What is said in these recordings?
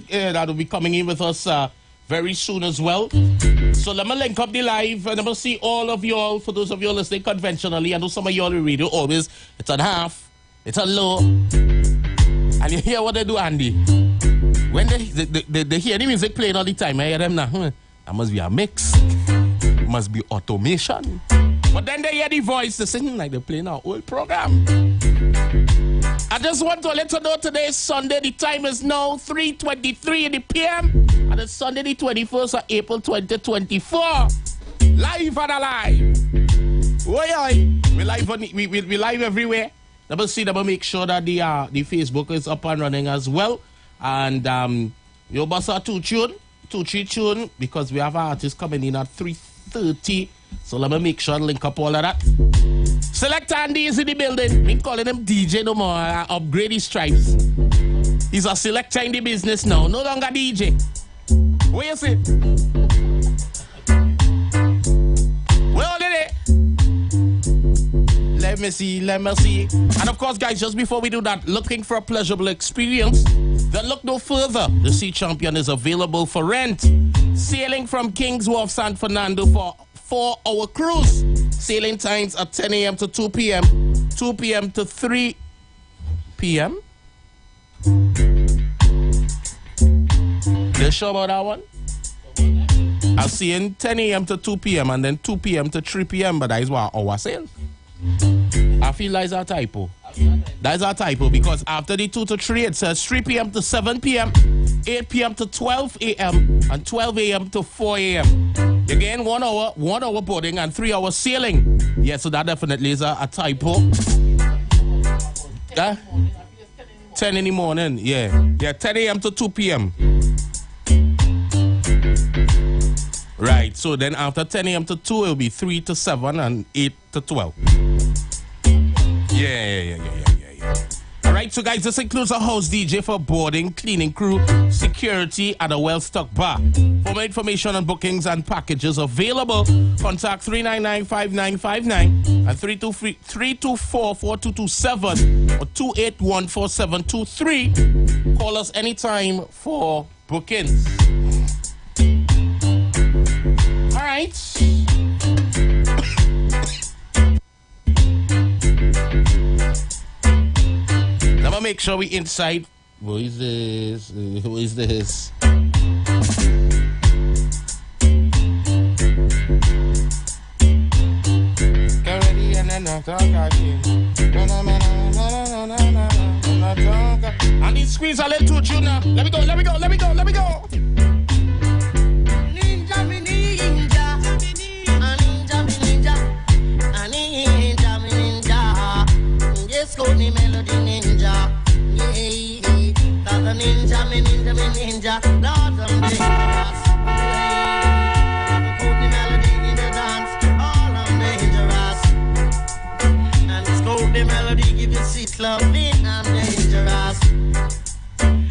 that will be coming in with us very soon as well. So let me link up the live and I'm going to see all of y'all. For those of you listening conventionally, I know some of y'all in radio always, it's on half, it's on low. And you hear what they do, Andy? When they hear the music playing all the time, I hear them now, that must be a mix. Must be automation. But then they hear the voice, they sing like they're playing our old program. I just want to let you know today is Sunday. The time is now 3:23 in the PM. And it's Sunday the 21st of April 2024. Live and alive. We live we live everywhere. Double see, double make sure that the Facebook is up and running as well. And your boss are 2-3 tune, because we have artists coming in at 3:30. So let me make sure and link up all of that. Select Andy is in the building. We calling him DJ no more. Upgrade his stripes. He's a selector in the business now. No longer DJ. Where you see? Well, did it? Let me see. And of course, guys, just before we do that, looking for a pleasurable experience, then look no further. The Sea Champion is available for rent. Sailing from Kings Wharf, San Fernando for 4-hour cruise. Sailing times at 10 a.m. to 2 p.m. 2 p.m. to 3 p.m. You sure about that one? I'm seeing 10 a.m. to 2 p.m. and then 2 p.m. to 3 p.m. But that is what our sale. I feel that's a typo. That's a typo because after the 2 to 3, it says 3 p.m. to 7 p.m., 8 p.m. to 12 a.m., and 12 a.m. to 4 a.m. Again, 1 hour boarding and 3 hours sailing. Yeah, so that definitely is a typo. 10 in the morning, yeah. Yeah, 10 a.m. to 2 p.m. Right, so then after 10 a.m. to 2, it'll be 3 to 7 and 8 to 12. Yeah. All right, so guys, this includes a house DJ for boarding, cleaning crew, security, and a well-stocked bar. For more information on bookings and packages available, contact 399-5959 and 324-4227 or 281-4723. Call us anytime for bookings. All right. Let me make sure we inside. Who is this? Who is this? Get ready and then I talk again. I need to squeeze a little too, Junior. Let me go. Scony melody ninja, yeah, that the ninja, me ninja, Lord of dangerous. Put the melody in the dance, all I'm dangerous. And scope the melody, give you sweet loving, I'm dangerous.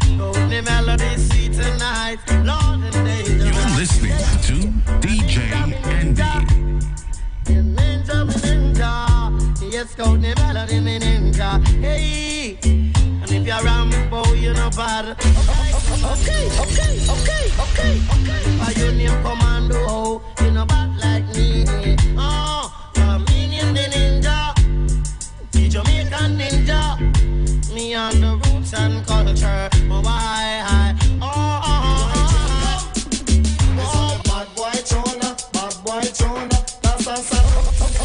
Scope the melody, sweet tonight, Lord and dangerous. You're listening to DJ Andy. Ninja. Yes, go the melody, me ninja. Hey, and if you're Rambo, you know bad. Okay. If you name Commando, you know bad like me. Oh, me name the ninja, the Jamaican ninja. Me on the roots and culture. Oh, why? Bad boy Chona. That's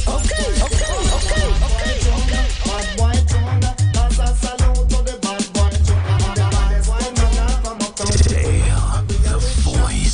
okay. Bad boy Chona, that's a salute to the bad boy Chona. Dale, the voice.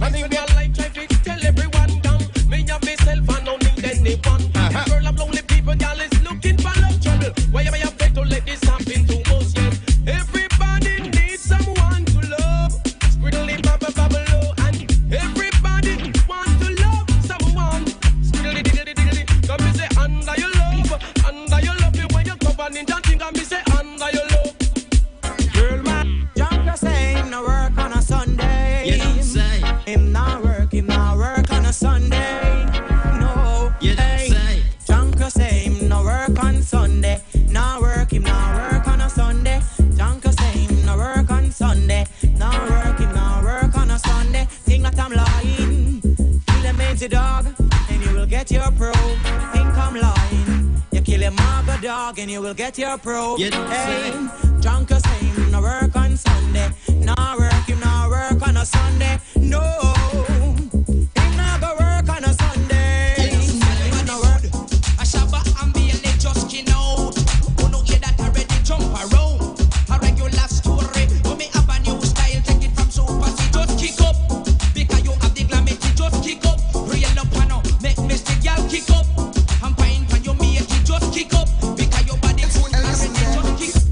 And if you like traffic, tell everyone down. Me have myself, I don't need anyone. This girl of lonely people, y'all is looking for love trouble. Why am I afraid to let this happen to us? Yes, everybody needs someone to love. Squiddly bubble bubble low, and everybody wants to love someone. Squiddly diddly diddly. Come me say under your love me when you cover ninja thing. Come me say under your love. Girl, man, Junker say him no work on a Sunday. You don't say. Him not work on a Sunday. No, you don't say. Junker say him no work on Sunday. Him not work on a Sunday. Junker say him no work on Sunday. Him not work on a Sunday. Think that I'm lying. Kill a mangy dog, and you will get your pro. Think I'm lying. You kill a maga dog, and you will get your pro. You don't say. Junker say him no work on Sunday. Him not work on a Sunday. No, him not go work on a Sunday. Him no work. A shabba and be a leg just skin out. Who no hear that already jump around. A regular story. When me have a new style, take it from super C. Just kick up. Because you have the glamity, just kick up. Real up and up. Make Mr. Girl kick up. I'm fine when you make it, just kick up. Because your body full already, just kick up.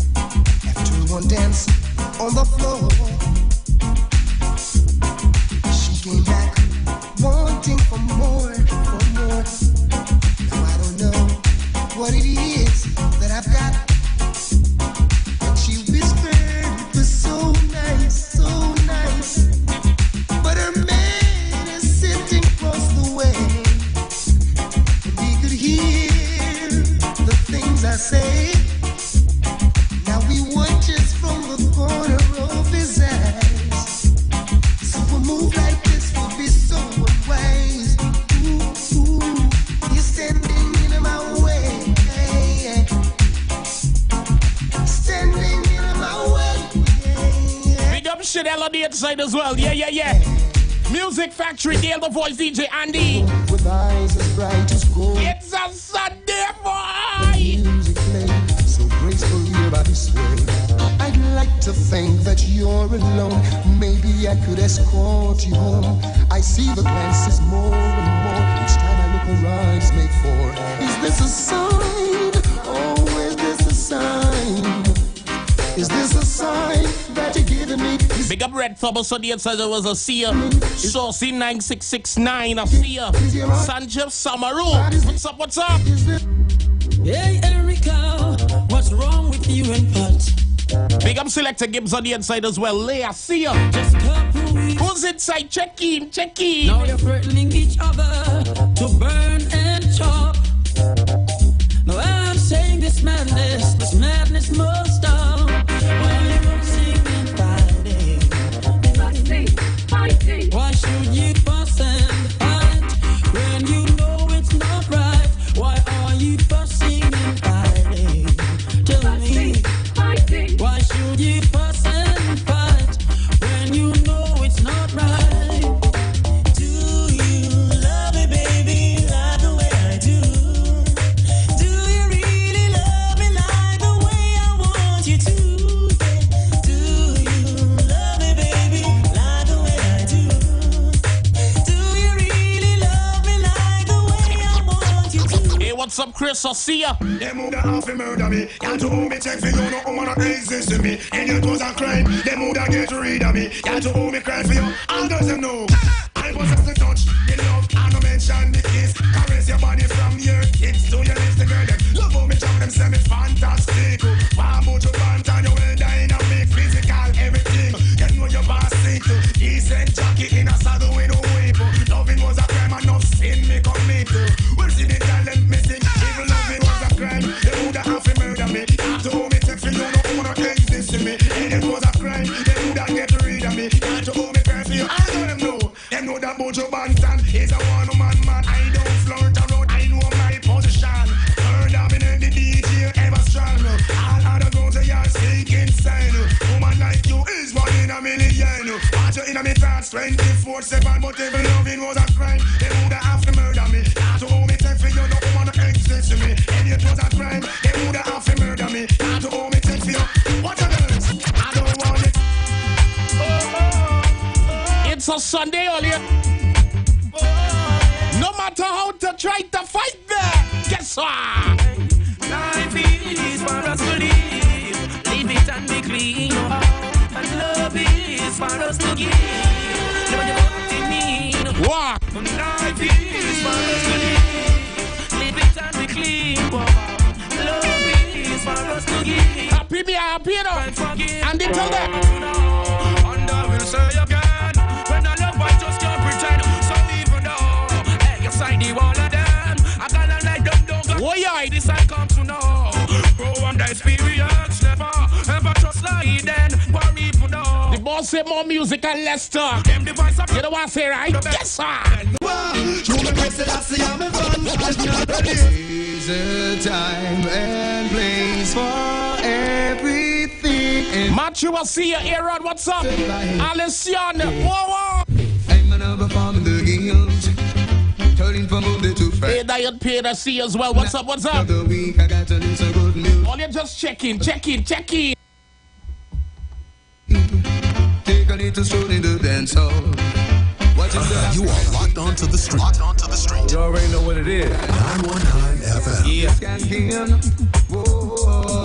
After one dance on the floor, she came back wanting for more. Now I don't know what it is that I've got, but she whispered it was so nice, so nice. But her man is sitting across the way, and he could hear the things I say. Now we watches from the corner of his eyes. So a move like this would be so unwise. Ooh, he's standing in my way. Standing in my way. Big up Chanel on the inside as well. Yeah. Music Factory, Dale the Voice, DJ Andy. With eyes as bright as gold. It's a Sunday boy. Music played so gracefully by this way. I'd like to think that you're alone. Maybe I could escort you home. I see the glances more and more. Each time I look around, it's made for. Is this a sign? Oh, is this a sign? Is this a sign that you're giving me? Big up Red Thomas on the inside. There was a seer. Saucy 9669. A seer. Sanjeev Samaru. What's up? Hey Erica, what's wrong with you and Pat? Big up Selector Gibbs on the inside as well. Leah, see ya. Just couple weeks. Who's inside? Check in. Now you're threatening each other to burn and chop. Now I'm saying this madness must stop. Why you singing fighting? Why should you fuss and fight when you know it's not right? Why are you fussing and fighting? Tell me, why should you fuss and fight when you know it's not right? Do you love me, baby, like the way I do? Do you really love me like the way I want you to? Do you love me, baby, like the way I do? Do you really love me like the way I want you to? Hey, what's up, Chris? I'll see ya. Them woulda have to murder me. Y'all to hold me check for you, no woman exist to me. And it was a crime. Them woulda get rid of me. Y'all to hold me cry for you. All doesn't know. I was just a touch, the love, I no mention the kiss. Caress your body from your kids to your lips, the girl them. Love how me chop them, say me fantastic. Why about your band and you well dynamic, physical, everything. You know your boss sick. Decent jockey in a saddle with no whip. Loving was a crime, enough sin me commit. Well, see the talent missing. Even loving was a crime. They woulda have to murder me. Y'all to hold me check for you, no woman exist to me. And it was a crime. They woulda get rid of me. Y'all to hold me cry for you. I know them know. Them know that Bojo Bantan is a one-woman man. I don't flirt around. I know my position. Heard of me in the DJ ever strong. All other girls they are sick inside. Woman like you is one in a million. Watch you in a me thoughts 24/7. But even loving was a crime. They woulda have to murder me. Y'all to hold me check for you, no woman exist to me. And it was a crime. They woulda have to murder me. Y'all to hold me check for you. What a girls? I don't want it. It's a Sunday earlier. No matter how to try to fight there. Guess what? Life is for us to live. Live it and be clean. And love is for us to give. Never you what you mean. What? Life is for us to live. Live it and be clean. Love is for us to give. Happy me, happy no. And they tell them. And I will say again, when I love, I just can't pretend. So even though, hey, you side the wall of them, I gotta let them don't go. Oh yeah, This I come to know. Bro, I'm the experience, never ever trust like then. But even though the boss say more music and less talk. them device up, You know what I say, right? Guess what? There's a time and place for everything. Matthew, I see you, Aaron. What's up? Alession. Whoa. I'm another farm in the hills, turning from Monday to Friday. Hey, Diane Payne, I see you as well. What's up? What's up? The week I got to do some good news. All you just checking. Take a little stroll in the dance hall. You are locked onto the street. You already know what it is. 919 FM.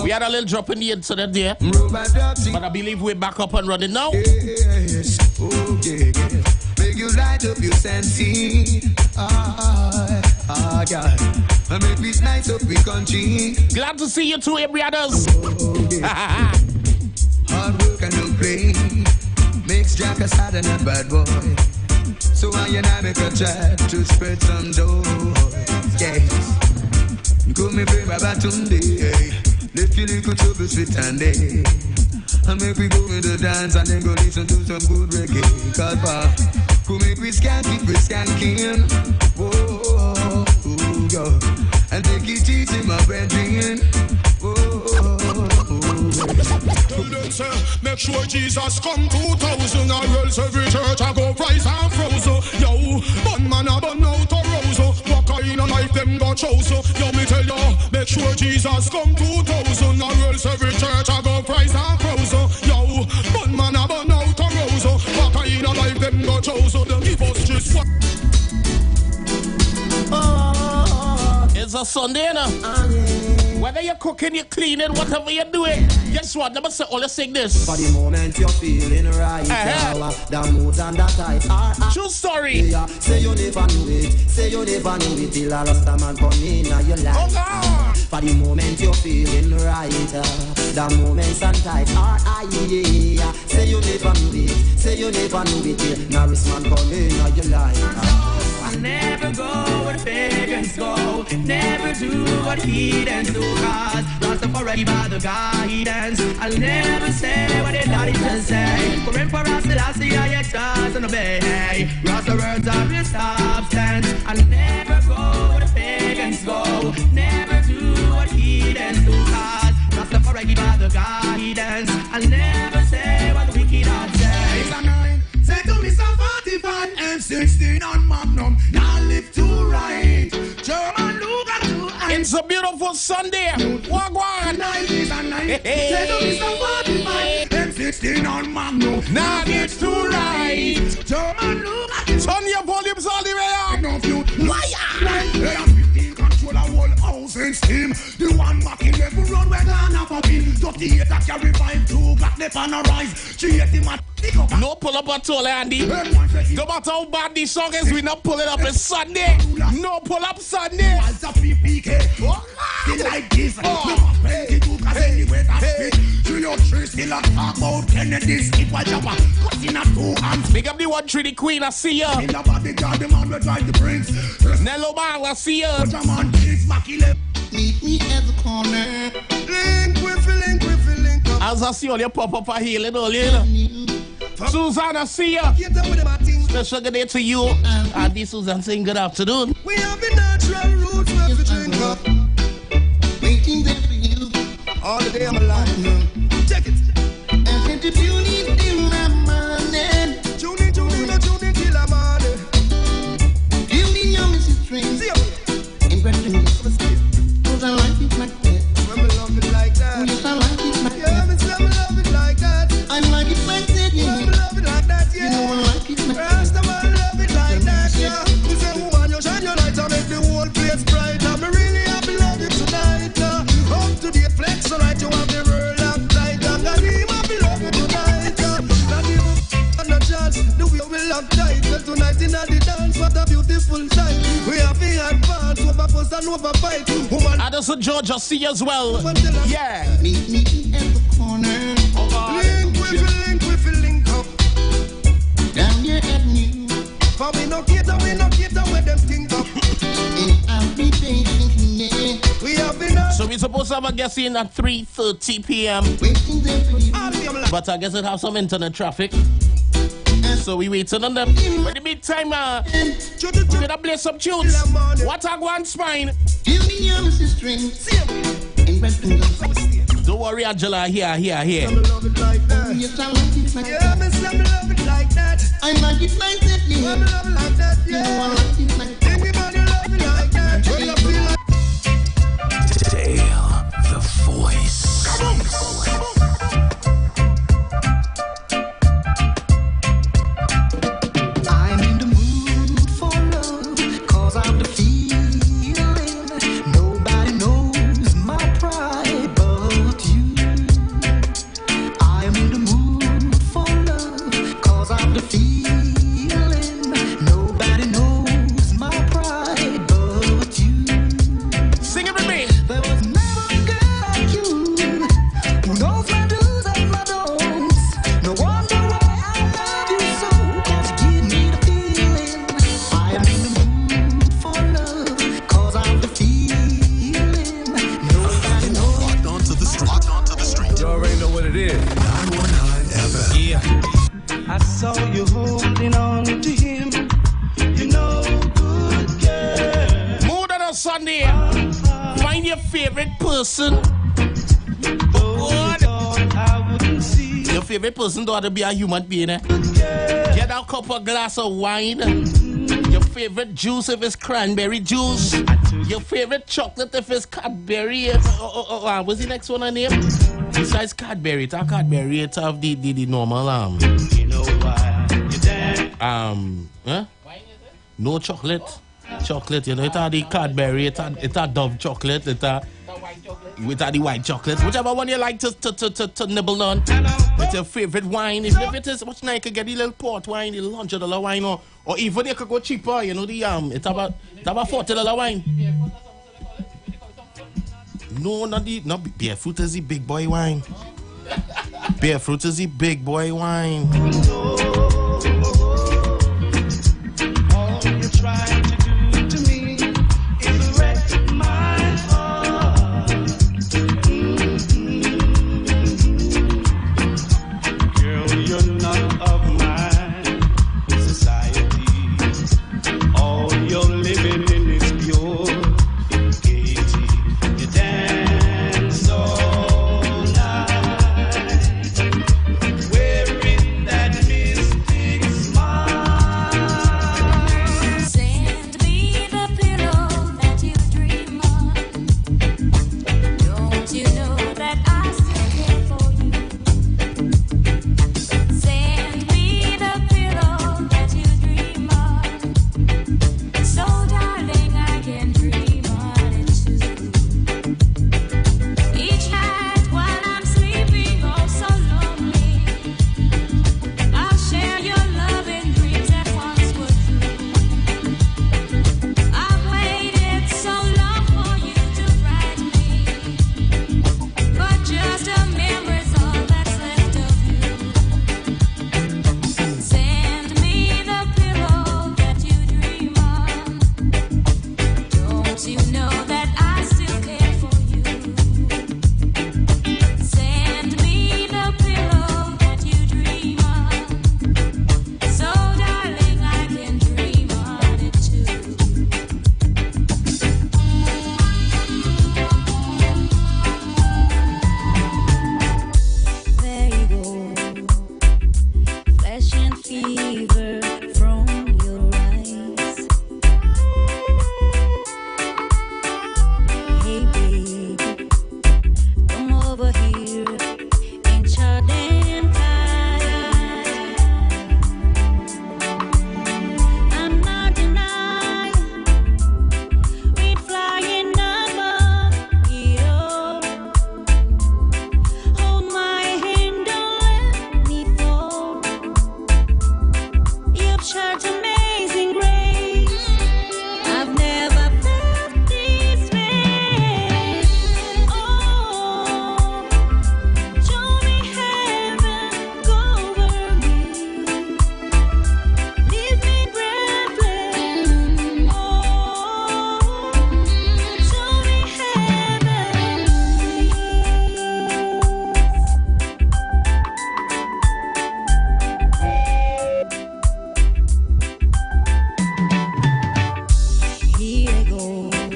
We had a little drop in the incident there, but I believe we're back up and running now. Yes, oh yeah. Make you light up your senses. God. And make me nice up your country. Glad to see you too, hey, brothers. Hard work and no play makes Jack a sad and a bad boy. So I and I make a try to spread some joy. Yes. Call me baby Batunde. Let's get little trouble sweet and day. And make we go in the dance and then go listen to some good reggae. Cause could make we skanking. Whoa, yo. And take it easy, my brethren. Make sure Jesus come 2,000 or else every church I go rise and frozen. Yo, bun man a bun out a rose. What kind of life them got chose? Yo, me tell you, make sure Jesus come 2,000 or else every church I go rise and frozen. Yo, bun man a bun out a rose. What kind of life them got chose? Them give us just what? It's a Sunday now. Whether you're cooking, you're cleaning, whatever you're doing, guess what? Never say all sing this. For the moment you're feeling right, the mood and the type are True story. Say you never knew it, till a rasta man come in your life. Oh God. For the moment you're feeling right, the moments and type are yeah. Say you never knew it, till Norris man come in your life. never go where the pagans go. Never do what heathens do. Cause Rastafari by the guidance. I'll never say what the daddy can say. For Emperor Selassie I exercise and obey. Rasta words are real substance. I'll never go where the pagans go. Never do what heathens do. Cause Rastafari by the guidance. I'll never say what the wicked are say. Say to me some 45 and 16 on Magnum. Now live to right. German Luger to It's a beautiful Sunday. Wagwan. 90s and 90s. Say to me some 45 and 16 on Magnum. Now live to right. German Luger to Turn your volumes all the way up. no few. They have 15 control a whole house in steam. The one back in every run where Ghana popping. 38 that carry 5-2 got the pan a rise. 380 man pick up. No pull up at all, Andy. No matter how bad the song is, we not pull it up. It's Sunday. No pull up Sunday. As a PPK, still like this. We must pay the two, cause anyway that's it. 303 still a talk about Kennedy. Skip a chopper, cut in a 2 hands. Big up the 1-3 Queen, I see ya. In the bodyguard, the man will drive the prince. Nello Bang, I see ya. Put a man, it's Mackie left. Meet me at the corner. Link with up. As I see all your pop up a healing all you know. Susanna, see ya. Get up with my things. Special good day to you. Auntie Susan saying good afternoon. We have the natural roots where we drink up. Waiting there for you. All the day I'm alive. Check it. And if you need till the morning, Tune in till I'm morning. building your message train. See ya. In Brendan, cause I like it like that. When we love it like that. Yes, I like it like Yeah, that. me say me love it like that. I like it like that, When we yeah. love it like that, You know I yeah. like it like that. full time. We have the advance over fuss and over fight. Woman, Addison, Georgia, see as well. Yeah. Meet me at the corner. link up. Down your avenue. For we no cater where them things up. And I'll be patiently We have been So we're supposed to have a guest in at 3:30 p.m. waiting there for you. But I guess it have some internet traffic. So we waiting on them. But in the meantime, we're gonna play some tunes. What I want spine. Give me your Mrs. String. And breast and love. Don't worry, Angela. Here. love it like that. Yes, I like it like Yeah, that. me say me love it like that. I like it like that, Me yeah. love it like that, You know I yeah. like it like that. Everybody love it like that. When you feel like Dale, the voice. I'm in the mood for love, 'cause I'm the feeling. Nobody knows my pride but you. I'm in the mood for love, 'cause I'm the feeling. Nobody knows my pride but you. Sing it with me. There was never a girl like you who knows my do's and my don'ts. No wonder why I love you so, 'cause you give me the feeling. I am in the mood for love, 'cause I'm the feeling. Nobody knows. Locked onto the street. Locked onto the street. You already know what it is. 919 FM. I saw you holding on to him. You know, good girl. Mood on a Sunday. Find your favorite person. Though you thought I wouldn't see. Your favorite person don't have to be a human being. Get a cup of glass of wine. Your favorite juice if it's cranberry juice. Your favorite chocolate if it's Cadbury. What's the next one I name? Besides Cadbury, it's a Cadbury. It's of the normal You know why you dance. huh? No chocolate. Chocolate, you know, it's a the Cadbury. It's a Dove chocolate. It's a the white chocolate. Whichever one you like to nibble on. It's your favorite wine. If it is much nice, you can get the little port wine, the $100 wine, or even you could go cheaper. You know it's about $40 wine. No, not Barefoot is the big boy wine. Barefoot is the big boy wine. All you're trying to do to me is wreck my heart. Girl, you're not of my society. All you're living in is pure gaiety. You dance all night, wearing that Miss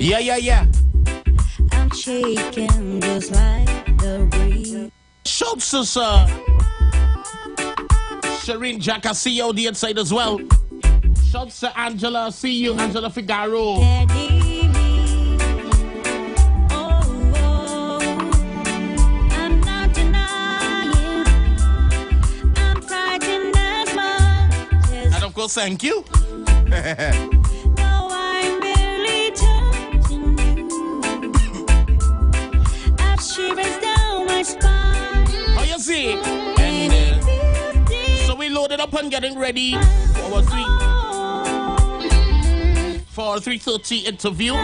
Yeah. I'm shaking just like the breeze. Shouts to Shireen Jack, I see you on the inside as well. Shouts to Angela, I see you, Angela Figaro. Daddy, oh, I'm not denying, I'm frightened as much as And of course, thank you. no, I'm barely touching you. I shivers down my spine. How you see? And so we loaded up and getting ready for our 3:30 interview.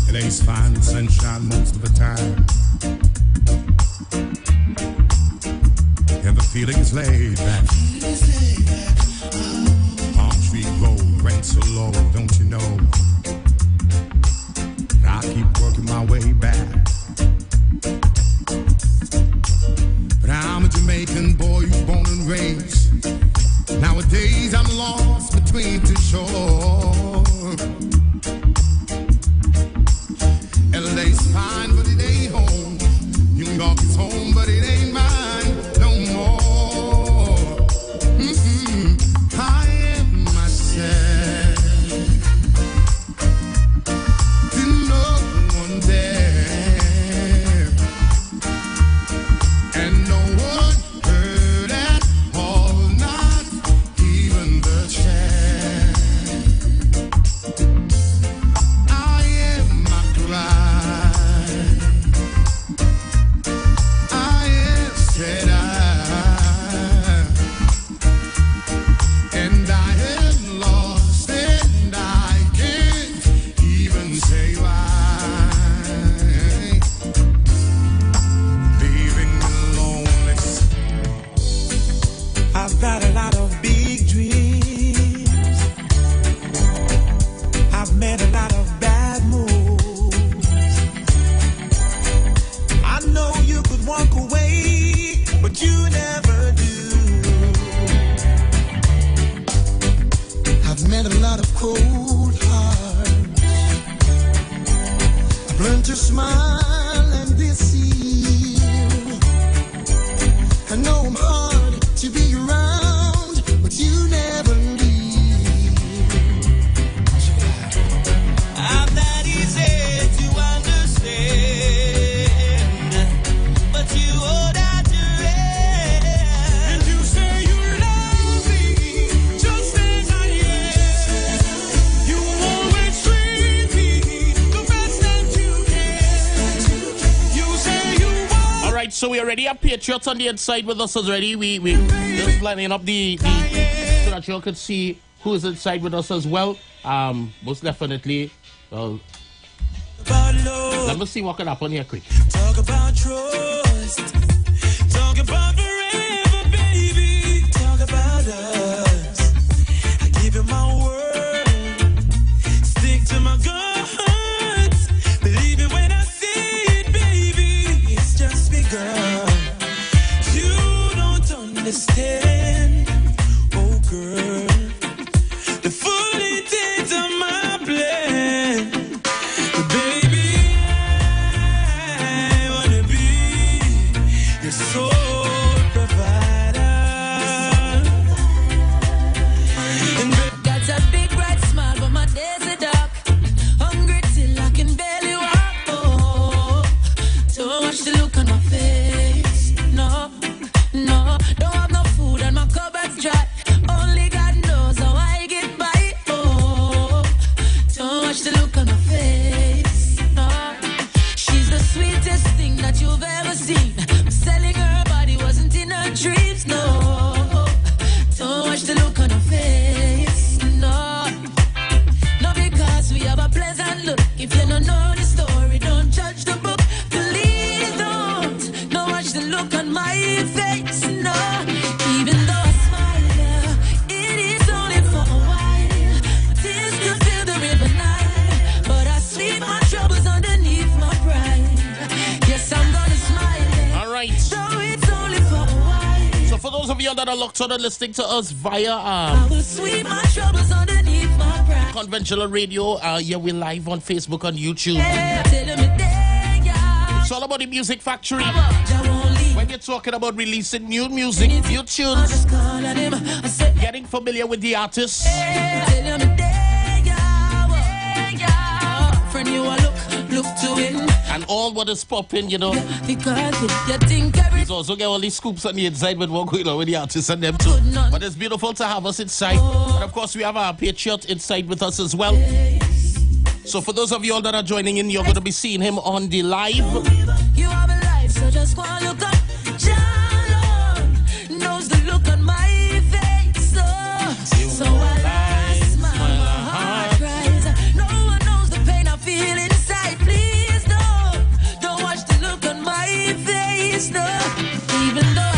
It ain't fine sunshine most of the time, and the feeling is laid back. Palm tree road, rain so low, don't you know? I keep working my way back. But I'm a Jamaican boy who's born and raised. Nowadays I'm lost between two shores. LA's fine, but it ain't home. New York is home, but it ain't mine no more. I am myself. No one there, and no one heard at all, not even the chant. I am my cry, I am said and I am lost, and I can't even say why. Leaving me lonely. I've got a lot of big dreams. I've made a lot of bad moves. I know you could walk away, but you never do. I've met a lot of cold hearts. I've learned to smile and deceive. I know I'm hard to be around, but you never leave. I'm not easy to understand, but you hold out your hand, and you say you love me just as I am. You always treat me the best that you can. You say you want. All right, so we already have Patriots on the inside with us already. We just lining up the so that you all could see who is inside with us as well. Most definitely. Well, About love, let me see what can happen here quick. talk about trust, talk about forever, baby, talk about us. I give you my word, stick to my guns, believe it when I see it, baby. It's just begun. You don't understand, oh girl, the full intent of my plan. But baby, I wanna be those of you that are locked on and listening to us via I will sweep my troubles underneath my brow. conventional radio, yeah, we're live on Facebook, on YouTube. Tell me there, yeah. It's all about the Music Factory. Jah won't leave. When you're talking about releasing new music, new I tunes, just call on him. I said, getting familiar with the artists. tell me there, yeah. Friend, you a look to him. And all what is popping, you know. Because you think everything. He's also get all these scoops on the inside with what going on with the artists and them too. But it's beautiful to have us inside. And of course, we have our Patriot inside with us as well. So for those of you all that are joining in, you're going to be seeing him on the live. You have a life, so just while you got John knows the look on my face. So I smile, my heart cries. No one knows the pain I feel inside. Please don't watch the look on my face. No, even though I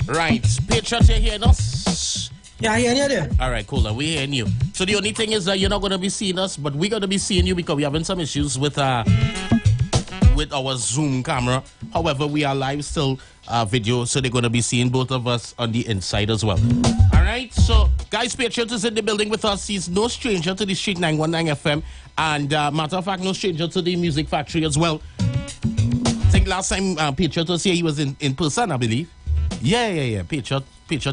Right. Patriot, you hearing us? Yeah, I hear you there. All right, cool. We're hearing you. So the only thing is that you're not going to be seeing us, but we're going to be seeing you because we're having some issues with our Zoom camera. However, we are live still video, so they're going to be seeing both of us on the inside as well. All right, so guys, Patriot is in the building with us. He's no stranger to the Street 919 FM, and matter of fact, no stranger to the Music Factory as well. I think last time Patriot was here, he was in person, I believe. Yeah. Patriot,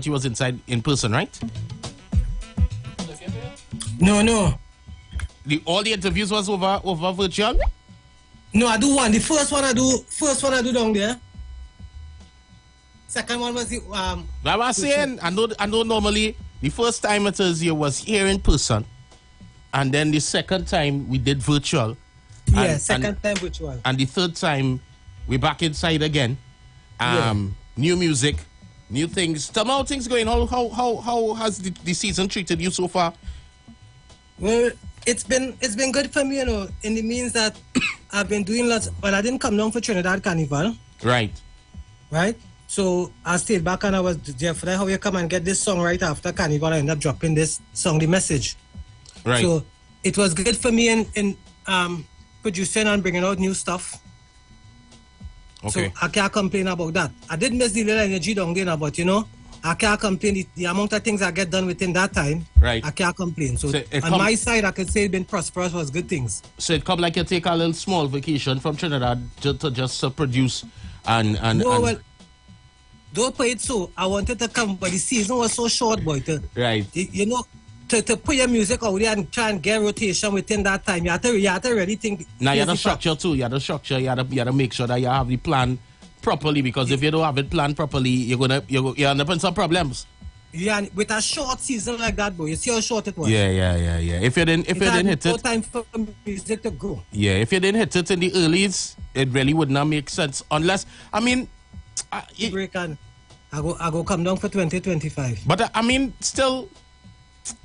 he was inside in person, right? No. All the interviews was over virtual? No, I do one. The first one I do down there. Second one was the I was saying, I know normally the first time it is you was here in person, and then the second time we did virtual. Yeah, second time virtual. And the third time we're back inside again. New music, new things. Tell me how things going. How has the season treated you so far? Well, it's been good for me, you know, in the means that I've been doing lots. Well, I didn't come down for Trinidad Carnival. Right. So I stayed back and I was there for that. How you come and get this song right after Carnival? I ended up dropping this song, The Message. Right. So it was good for me in producing and bringing out new stuff. Okay. So I can't complain about that. I did miss the little energy down there, but you know, I can't complain. The amount of things I get done within that time, right? I can't complain. So on my side, I could say it's been prosperous, was good things. So it come like you take a little small vacation from Trinidad to just produce and well, don't put it so. I wanted to come, but the season was so short, boy. Right. You know, to put your music out there and try and get rotation within that time, you have to really think. Now you have to structure too. You have to structure. You have to make sure that you have the plan properly, because if you don't have it planned properly, you're end up in some problems. Yeah, and with a short season like that, boy, you see how short it was. Yeah. If you didn't hit no it, time for music to grow. Yeah, if you didn't hit it in the earlies, it really would not make sense unless break and I go come down for 2025. But I mean, still,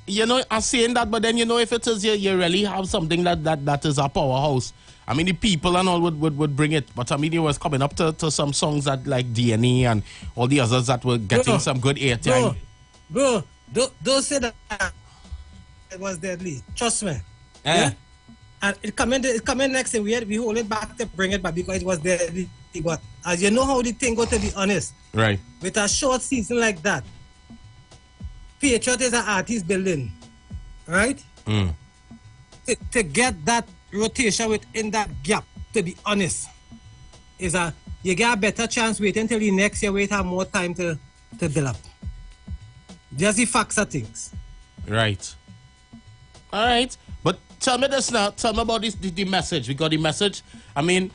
you know, I'm saying that, but then you know, if it is you really have something that is a powerhouse. I mean, the people and all would bring it, but I mean, it was coming up to some songs that like DNA and all the others that were getting some good airtime. Bro, don't say that it was deadly. Trust me. Yeah. And it coming next, and we hold it back to bring it back because it was deadly. But as you know how the thing go, to be honest, right? With a short season like that, Patriot is an artist building, right? To get that rotation within that gap, to be honest, you get a better chance wait until the next year, have more time to build up. Just the facts of things. Right. All right. But tell me this now. Tell me about the message. We got the message. I mean,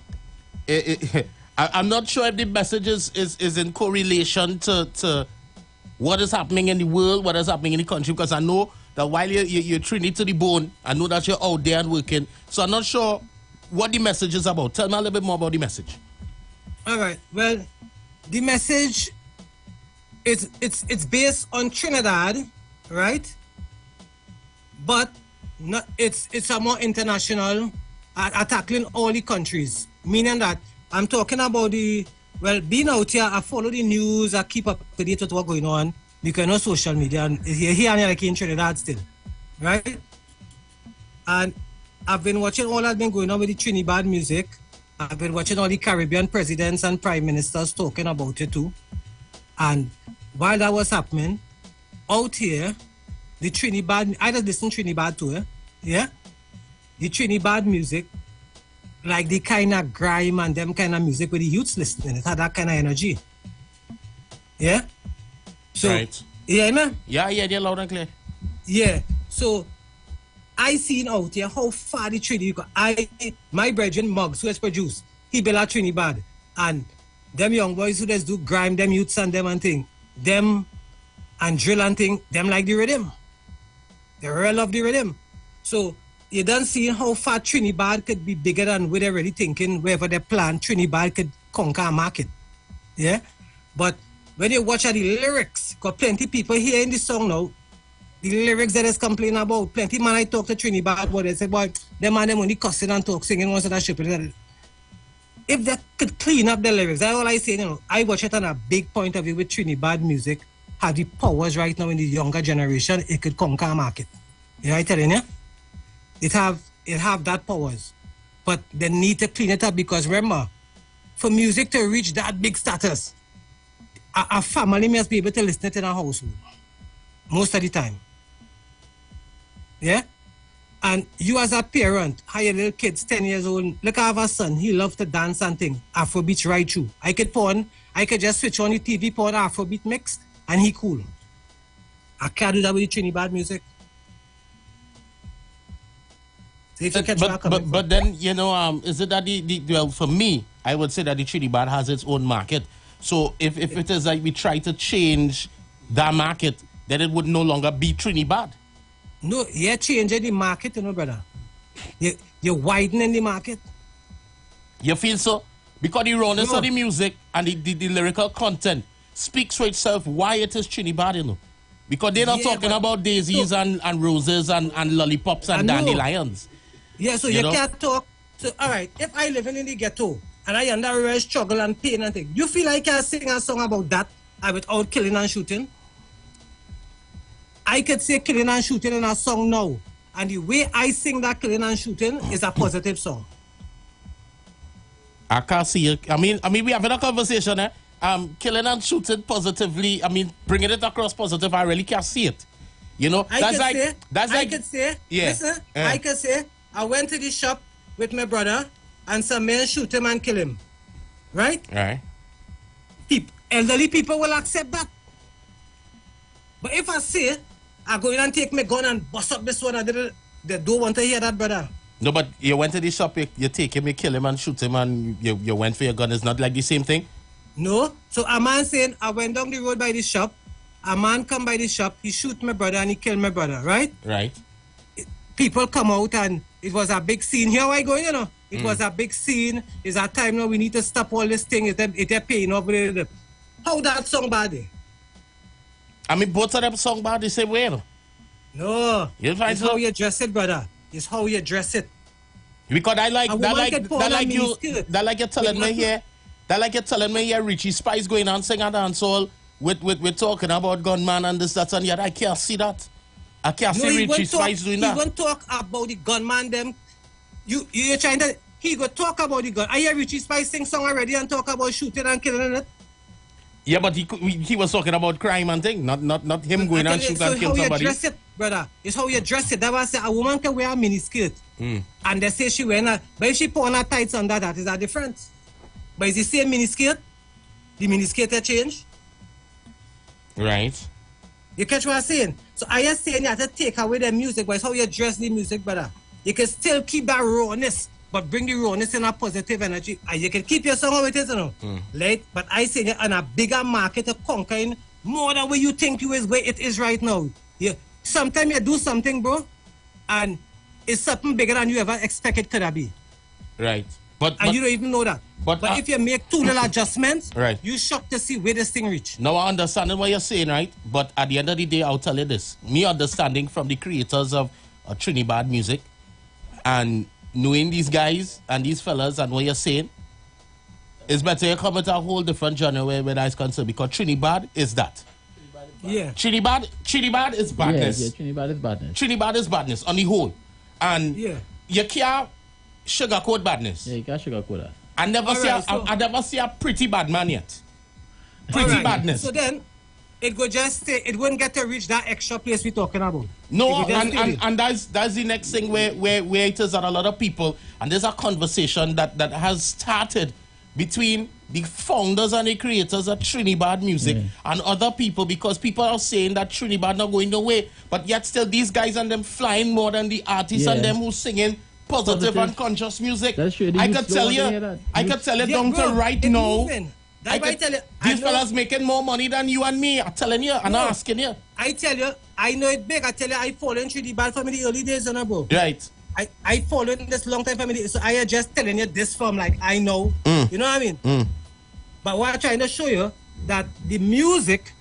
I'm not sure if the message is in correlation to what is happening in the world, what is happening in the country, because I know that while you're Trinity to the bone, I know that you're out there and working. So I'm not sure what the message is about. Tell me a little bit more about the message. All right. Well, the message it's based on Trinidad, right? But not it's a more international, tackling all the countries. Meaning that I'm talking about being out here, I follow the news, I keep up to date with what's going on, because no social media, and here and like in Trinidad still, right? And I've been watching all that's been going on with the Trinidad music. I've been watching all the Caribbean presidents and prime ministers talking about it too. And while that was happening, out here, the Trinidad, I just listen to Trinidad too, yeah? The Trinidad music, like the kind of grime and them kind of music with the youths listening, it had that kind of energy. Yeah? So, right. Yeah, man? Yeah, they're loud and clear. Yeah. So, I seen out here how far the Trinidad, my brethren Muggs, who has produced, he built a Trinidad. And them young boys who just do grime, them youths and them and thing, them and drill and thing, them like the rhythm. They really love the rhythm. So, you done see how far Trinidad could be bigger than what they're really thinking, wherever they plan, Trinidad could conquer a market. Yeah? But when you watch the lyrics, because plenty people here in this song now, the lyrics that is complaining about, plenty man I talk to Trinidad about, they say, boy, them man them only cussing and talk, singing once of that shit. If they could clean up the lyrics, that's all I say, I watch it on a big point of view with Trinidad music, have the powers right now in the younger generation, it could conquer a market. You know what I'm telling you? It have that powers. But they need to clean it up, because remember, for music to reach that big status, a family must be able to listen to it in a household. Most of the time. Yeah? And you as a parent, how your little kid's 10 years old, look, I have a son, he loves to dance and thing, Afrobeats right through. I could just switch on the TV, put on Afrobeat mixed, and he cool. I can't do that with the Trinidad music. But then, is it that well, for me, I would say that the Trinidad has its own market. So if it is like we try to change that market, then it would no longer be Trinidad. No, you're changing the market, brother. You're widening the market. You feel so? Because the rawness of the music and the lyrical content speaks for itself why it is Trinidad, Because they're not talking about daisies and roses and lollipops and dandelions. Yeah, so you can't talk. So, all right, if I live in the ghetto and I under real struggle and pain and things, you feel like I can sing a song about that without killing and shooting? I could say killing and shooting in a song now, and the way I sing that killing and shooting is a positive song. I can't see it. I mean, we having a conversation, killing and shooting positively. Bringing it across positive. I really can't see it. I could say, I went to the shop with my brother, and some men shoot him and kill him. Right? Right. Elderly people will accept that. But if I say, I go in and take my gun and bust up this one, they don't want to hear that, brother. No, but you went to the shop, you take him, you kill him and shoot him, and you went for your gun. It's not like the same thing? No. So a man saying, I went down the road by the shop, a man come by the shop, he shoot my brother and he kill my brother, right? Right. People come out and it was a big scene. Here I go, It was a big scene. It's a time now we need to stop all this thing. It's paying off. How that song bad? Both of them song bad the same way, No. It's how you dress it, brother. It's how you dress it. Because I like you're telling me here. That like you're telling me here, Richie Spice going on sing a dancehall with talking about gunman and this, that, and yet I can't see that. I can't see Richie Spice doing that. He won't talk about the gunman them. You're trying to, he go talk about the gun. I hear Richie Spice sing song already and talk about shooting and killing it. Yeah, but he was talking about crime and thing, not him going and shoot and kill somebody. It's how you dress it, brother. It's how you dress it. That was say a woman can wear a mini skirt, and they say she wear but if she put on her tights under that is a difference. But it's the same mini skirt. The mini skirt has changed. Right. You catch what I'm saying? So I am saying you have to take away the music, but it's how you dress the music, brother. You can still keep that rawness, but bring the rawness in a positive energy. And you can keep your song how it is, Right? But I say on a bigger market of conquering more than what you think you is where it is right now. Sometimes you do something, bro, and it's something bigger than you ever expect it could be. Right. And you don't even know that. But if you make two little adjustments, right, you shocked to see where this thing reach. Now I understand what you're saying, right? But at the end of the day, I'll tell you this. Me understanding from the creators of Trinidad music and knowing these guys and these fellas and what you're saying, it's better you come with a whole different genre where that's concerned, because Trinidad is that. Yeah. Trinidad is badness. Yeah, Trinidad is badness. Trinidad is badness on the whole. And you can't sugarcoat badness. Yeah, you can't sugarcoat that. I never see a pretty bad man yet. Pretty badness. So then, it would just stay, it wouldn't get to reach that extra place we're talking about. No, and that's the next thing where it is that a lot of people, and there's a conversation that has started between the founders and the creators of Trinidad music and other people, because people are saying that Trinidad not going away, but yet still these guys and them flying more than the artists and them who's singing positive and conscious music. I could tell you down to right now. These fellas making more money than you and me. I'm telling you, and I'm asking you. I tell you, I know it big. I tell you, I followed Trinidad from the early days on above. Right. I followed this long time family, so I am just telling you this from like I know. You know what I mean? But what I'm trying to show you that the music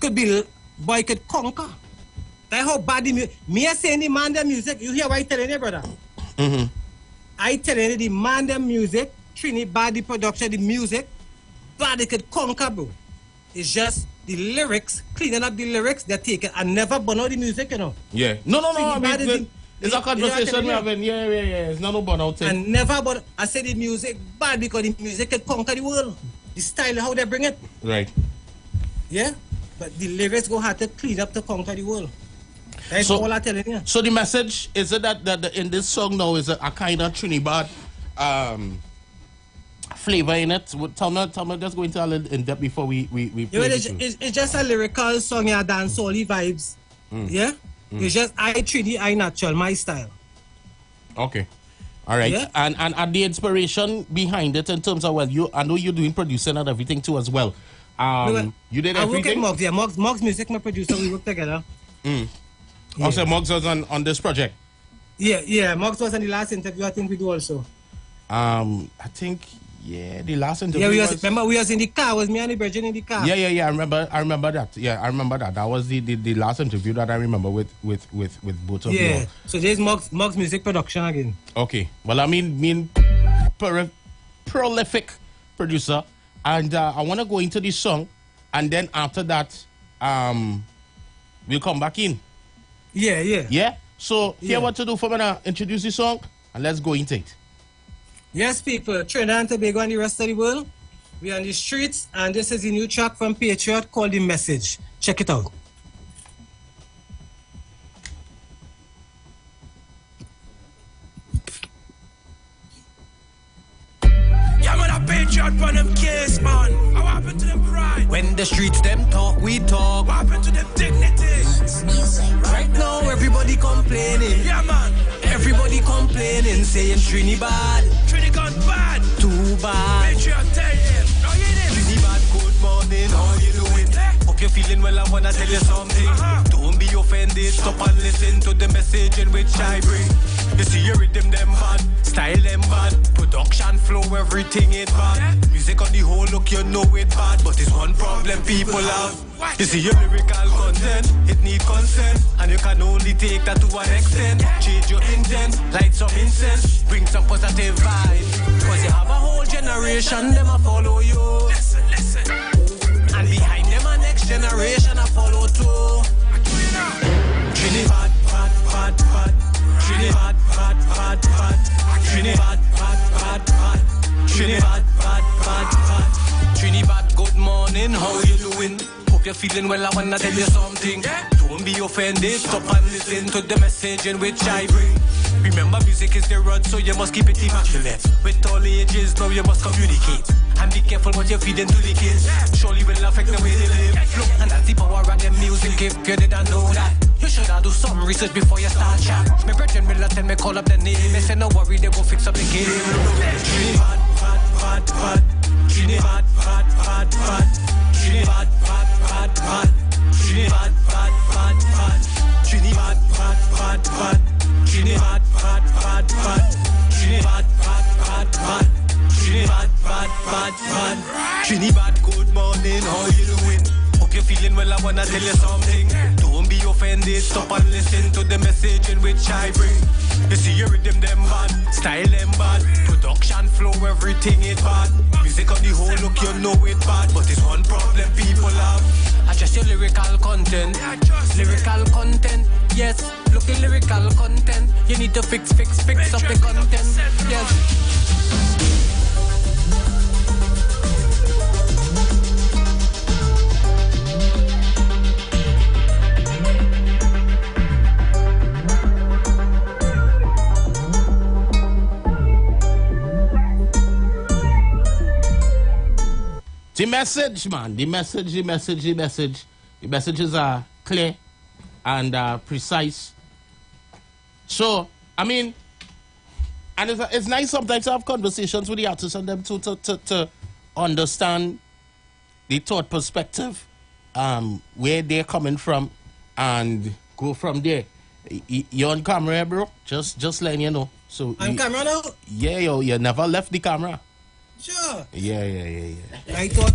could be, boy, could conquer. That's how bad the music. Me saying the man the music. You hear what I telling you, brother? I telling you the man the music, Trinidad the production, the music, but it could conquer, bro. It's just the lyrics, cleaning up the lyrics, they take it and never burn out the music, you know. Yeah. No. I mean, it's a conversation we're having. Yeah. It's not no burnout thing. And never burn. I say the music bad because the music can conquer the world. The style, how they bring it. Right. Yeah. But the lyrics go hard to clean up to conquer the world. That's all I'm telling you. So the message is that in this song now is a kind of Trinidad flavor in it. Tell me, just go into a little in depth before we play it's just a lyrical song, yeah, dance all the vibes. Yeah. It's just I 3D, I natural, my style. Okay. All right. Yeah? And the inspiration behind it in terms of, well, I know you're doing producing and everything too as well. You did everything? I work at Moggs, yeah. Moggs Music, my producer, we work together. Also, Moggs was on this project? Yeah. Moggs was on the last interview, I think we do also. I think, the last interview remember we was in the car, was me and the Virgin in the car. Yeah, I remember that. Yeah, I remember that. That was the last interview that I remember with both of you. Yeah, so there's Moggs Music Production again. Okay, well, I mean prolific producer, and I want to go into this song, and then after that, we'll come back in. Yeah? So, here what to do for me now, introduce the song, and let's go into it. Yes, people, Trinidad and Tobago and the rest of the world, we are on the streets, and this is a new track from Patriot called The Message. Check it out. Yeah, man, a Patriot on them case, man. What happened to them pride? When the streets them talk, we talk. What happened to them dignity? Right now, everybody complaining. Yeah, man. Everybody complaining, saying Trinidad bad. Too bad. Patriot tell them. Trinidad, good morning. How you doing? Hope you're feeling well. I wanna tell you something. Don't be offended. Stop and listen to the message in which I bring. You see your rhythm them bad, style them bad, production flow, everything it bad. Music on the whole, look, you know it bad, but it's one problem people have. You see your lyrical content, it need consent, and you can only take that to an extent. Change your intent, light some incense, bring some positive vibes. Cause you have a whole generation, them a follow you. Listen. And behind them a next generation a follow too. Trinidad, bad. Trinidad, bad. Trinidad, bad. Trinidad, bad. Trinidad, good morning, how you doing? Hope you're feeling well, I wanna tell you something. Don't be offended, stop and listen to the message in which I bring. Remember, music is the rod, so you must keep it immaculate. With all ages, now you must communicate. And be careful what you're feeding to the kids. Surely will affect the way they live. And that's the power of the music, if you didn't know that. You should have do some research before you start chat. My brethren will tell me call up the name. They say no worry, they go fix up the game. Trinidad, bad. Trinidad, bad. Trinidad, bad. Trinidad, bad. Trinidad, bad. Trinidad, bad. Trinidad, bad. bad. Trinidad, good morning, how you doing? Hope you're feeling well, I wanna tell you something. Don't be offended, stop and listen to the message in which I bring. You see your rhythm them bad, style them bad, production flow, everything is bad. Music on the whole look, you know it bad, but it's one problem people have. Adjust your lyrical content, yes, look at lyrical content. You need to fix up the content, yes. The message, man. The messages are clear and precise. So, I mean, and it's nice sometimes to have conversations with the artists and them to understand the thought perspective, where they're coming from, and go from there. You're on camera, bro. Just letting you know. So on camera now? Yeah, you never left the camera. Sure. Yeah. I thought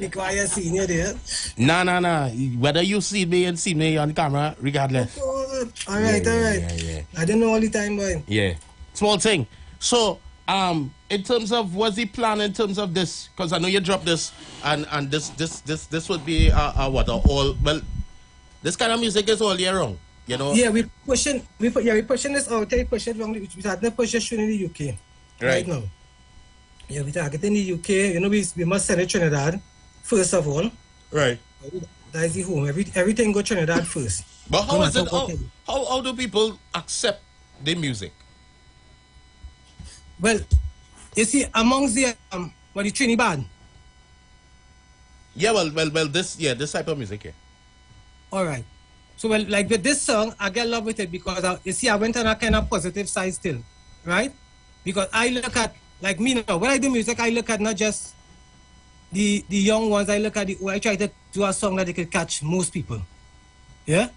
because I seen you there. Nah. Whether you see me and see me on camera, regardless. All right. Yeah. I didn't know all the time, boy. Yeah. Small thing. So, in terms of what's the plan in terms of this? Because I know you dropped this, and this would be this kind of music is all year round. You know. Yeah, we pushing this out. We push it wrong. We had not push it in the UK right now. Yeah, we target in the UK. You know, we must send it Trinidad first of all. Right. That is the home. Everything go Trinidad first. But how do people accept the music? Well, you see, amongst the the Trinidad. Yeah, well, this type of music here. All right. So, well, like with this song, I get love with it because you see, I went on a kind of positive side still, right? Because I look at, like me now, when I do music, I look at not just the young ones, I try to do a song that they could catch most people. Yeah?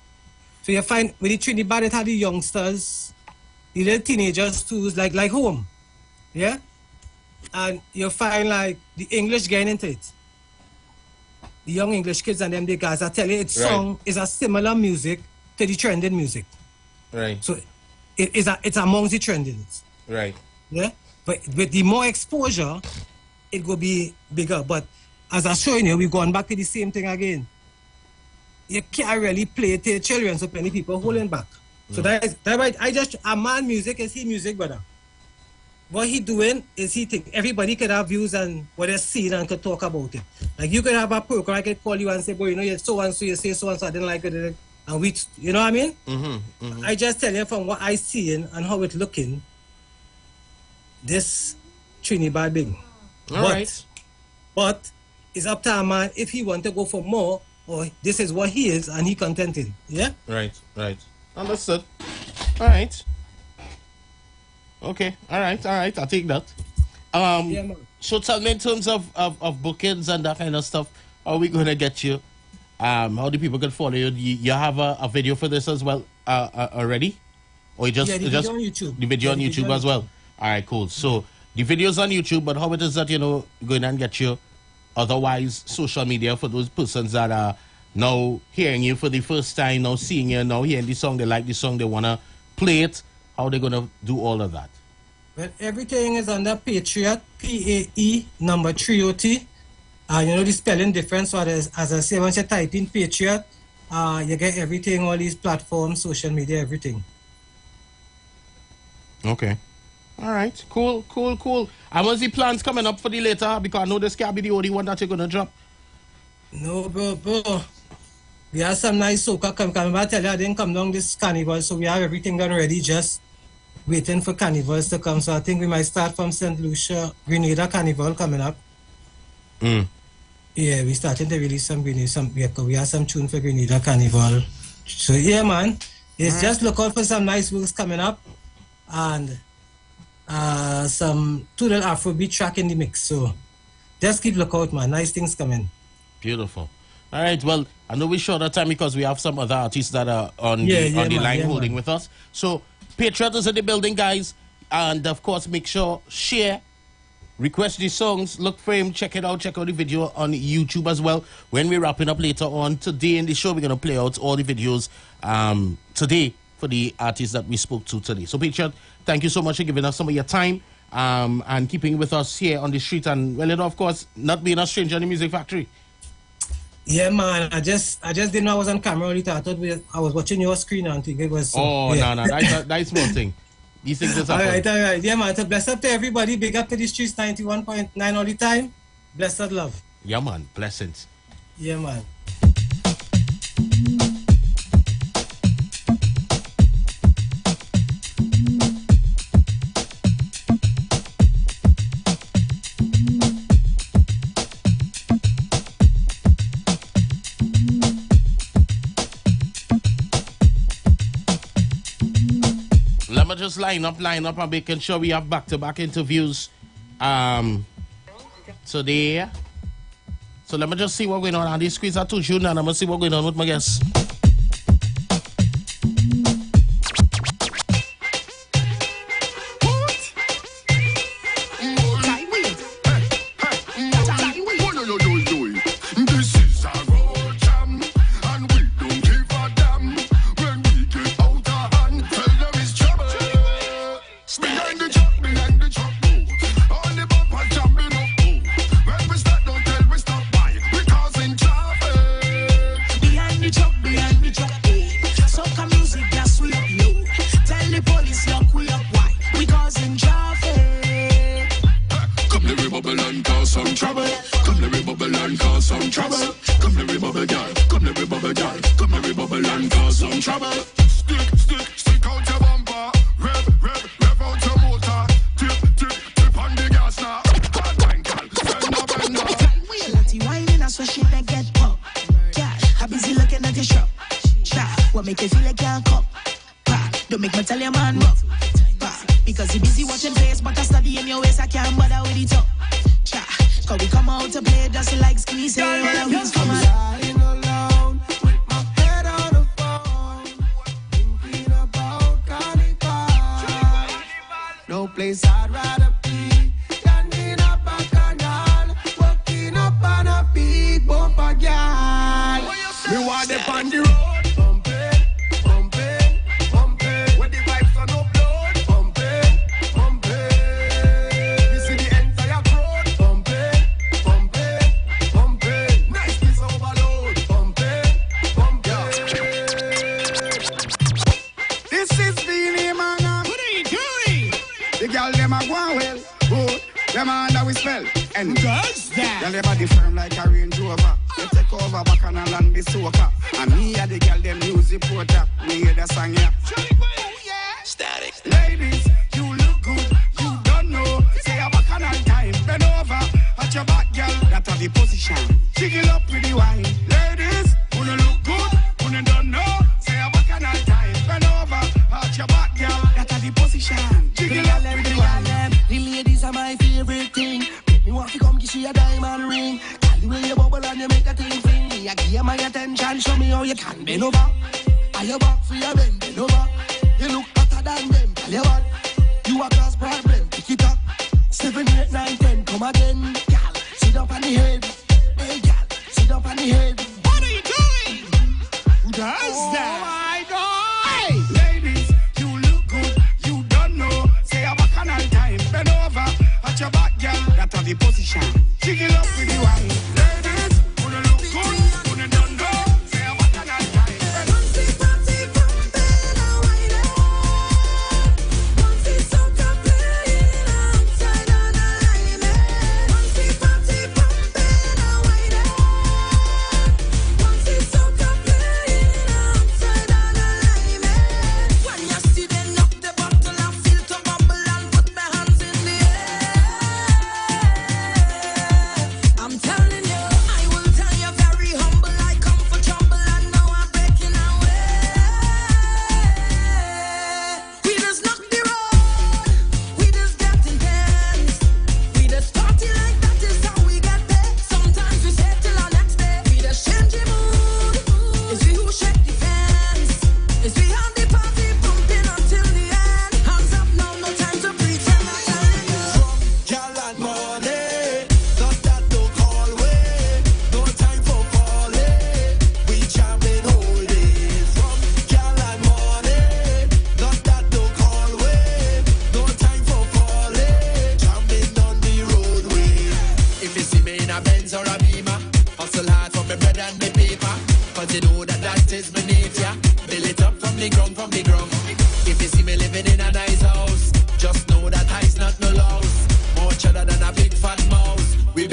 So you find with the Trinidad, it had the youngsters, the little teenagers too, like home. Yeah? And you find like the English getting into it. The young English kids and them, the guys, I tell you, its song is a similar music to the trending music. Right. So it's amongst the trending. Right. Yeah? But with the more exposure, it will be bigger. But as I'm showing you, we're going back to the same thing again. You can't really play it to your children, so many people holding back. So that's right. A man music is his music, brother. What he doing is he think everybody could have views and what they see and could talk about it. Like you could have a program, I could call you and say, boy, you know, you're so and so, you say so and so, I didn't like it. And we, you know what I mean? I just tell you from what I see and how it's looking, this Trinidad big. But it's up to a man if he want to go for more, or this is what he is and he contented. Yeah? Right. Understood. All right. Okay. All right. I'll take that. Yeah, man. So tell me in terms of bookings and that kind of stuff, how are we going to get you? How do people can follow you? You have a video for this as well already? Or you just the video on YouTube. The video on YouTube as well. All right, cool. So the video's on YouTube, but how it is that, going and get you otherwise social media for those persons that are now hearing you for the first time, now seeing you, now hearing the song, they like the song, they want to play it, how they going to do all of that? Well, everything is under Patriot, PAE, number 3OT. The spelling difference, so as I say, once you type in Patriot, you get everything, all these platforms, social media, everything. Okay. All right, cool. And what's the plans coming up for the later? Because I know this can't be the only one that you're going to drop. No, bro. We have some nice soca coming. I tell you, I didn't come down this carnival, so we have everything done ready, just waiting for carnivals to come. So I think we might start from St. Lucia, Grenada Carnival coming up. Yeah, we starting to release some Grenada, we have some tune for Grenada Carnival. So yeah, man, it's just look out for some nice works coming up. And some two little Afrobeat track in the mix. So just keep lookout, man. Nice things coming. Beautiful. All right. Well, I know we're short of time because we have some other artists that are on the line holding with us. So Patriot is in the building, guys. And of course, make sure share request these songs, look for him, check it out, check out the video on YouTube as well. When we're wrapping up later on today in the show, we're going to play out all the videos today for the artists that we spoke to today. So, Patriot, thank you so much for giving us some of your time and keeping with us here on the street. And, well, of course, not being a stranger in the Music Factory. Yeah, man. I just didn't know I was on camera earlier. I thought I was watching your screen and think it was. No, that's a small thing. These things just happen. All right. Yeah, man. So bless up to everybody. Big up to the streets, 91.9 all the time. Blessed love. Yeah, man. Blessings. Yeah, man. Just line up and making sure we have back-to-back interviews today. So let me just see what's going on. And these screens are too soon, and I'm going to see what's going on with my guests. I'm telling you, I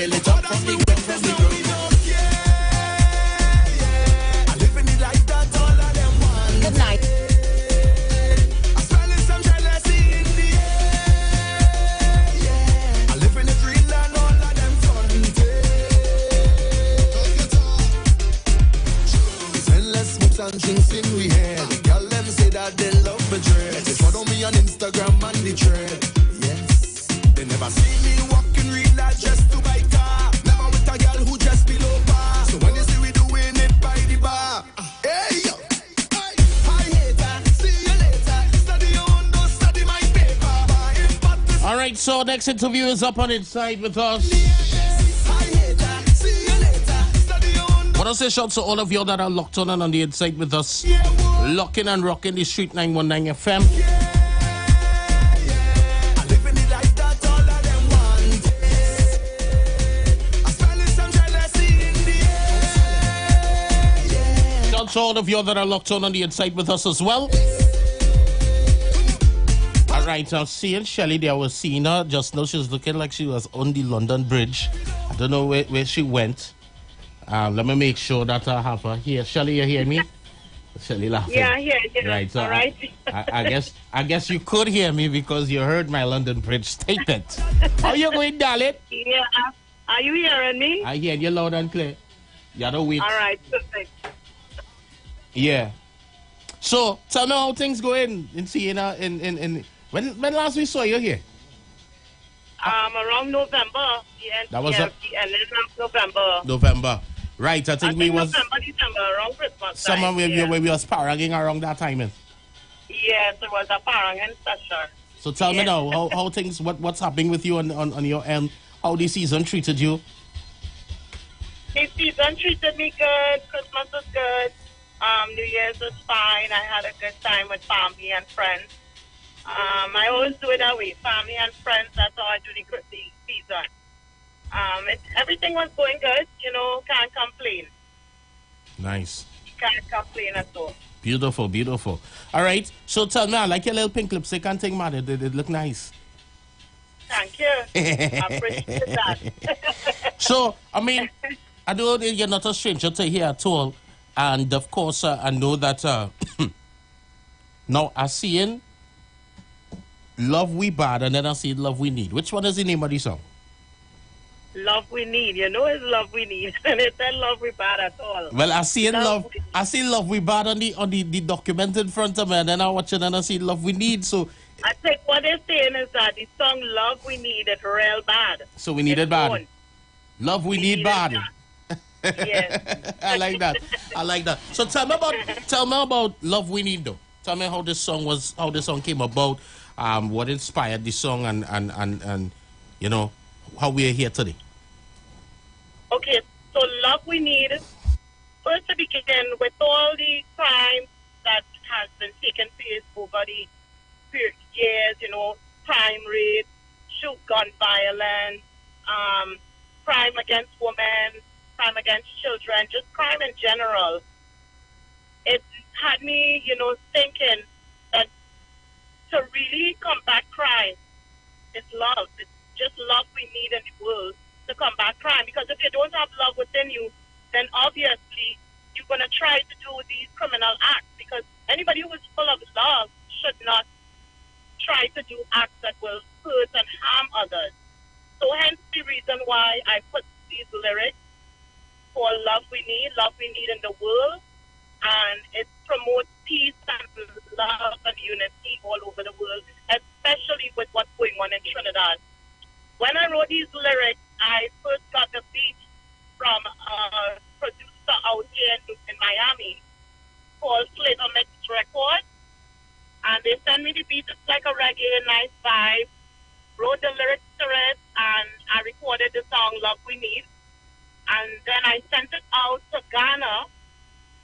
belly top from the ground, from the ground. I live in the life that all of them want. Good night. I smell some jealousy in the air. I live in the dream and all of them fronted. Endless smokes and drinks in we head. Girl them say that they love the dread. They follow me on Instagram and the thread. Yes, they never see me walking real life just to buy car. Never with a girl who just below bar. So when you see we doing it by the bar, hey yo, hi hater, see you later. Study your own, don't study my paper. All right, so next interview is up on Inside with us. Hi hater, see you later. Study your own. Want to say shout to all of you that are locked on and on the Inside with us. Locking and rocking the Street 919 FM. I live in the life that all of them want. I smell some jealousy in the air. Shout to all of you that are locked on the Inside with us as well. All right, I'm seeing Shelly there. I was seeing her just now. She was looking like she was on the London Bridge. I don't know where she went. Let me make sure that I have her here. Shelly, you hear me? Shelly laughing. Yeah, yeah. Right, so all right. I guess you could hear me because you heard my London Bridge statement. How you going, darling? Yeah. Are you hearing me? I hear you loud and clear. You don't wait. All right. Perfect. Yeah. So tell me how things going in Siena. In when last we saw you here? Around November. That was the end of November. November. Right, I think we was November, December, around Christmas somewhere time. where we was paranging around that time. Yes, it was a paranging session. So tell me now, how things, what's happening with you on your end? How the season treated you? The season treated me good. Christmas was good. New Year's was fine. I had a good time with family and friends. I always do it that way. Family and friends, that's how I do the season. Everything was going good, can't complain. Nice. Can't complain at all. Beautiful, beautiful. All right, so tell me, I like your little pink lipstick and thing, man. It look nice. Thank you. I appreciate that. So, I mean, I know that you're not a stranger to here at all. And, of course, I know that now I seeing Love We Bad and then I see Love We Need. Which one is the name of the song? Love We Need. It's Love We Need. And it's not Love We Bad at all. Well, I see Love We Bad on the document in front of me, and then I watch it and I see Love We Need. So I think what they're saying is that the song Love We Need is real bad. So we need it bad. Gone. Love We Need bad. Yes. I like that. I like that. So tell me about Love We Need though. Tell me how this song came about, what inspired the song and how we're here today. Okay, so Love We Need, first to begin with all the crime that has been taking place over the years, crime rate, gun violence, crime against women, crime against children, just crime in general. It had me, thinking that to really combat crime is love. It's just love we need in the world to combat crime. Because if you don't have love within you, then obviously you're going to try to do these criminal acts. Because anybody who is full of love should not try to do acts that will hurt and harm others. So hence the reason why I put these lyrics for love we need in the world. And it promotes peace and love and unity all over the world, especially with what's going on in Trinidad. When I wrote these lyrics, I first got the beat from a producer out here in Miami called Flavor Mix Records. And they sent me the beat. It's like a reggae, nice vibe. Wrote the lyrics to it, and I recorded the song Love We Need. And then I sent it out to Ghana,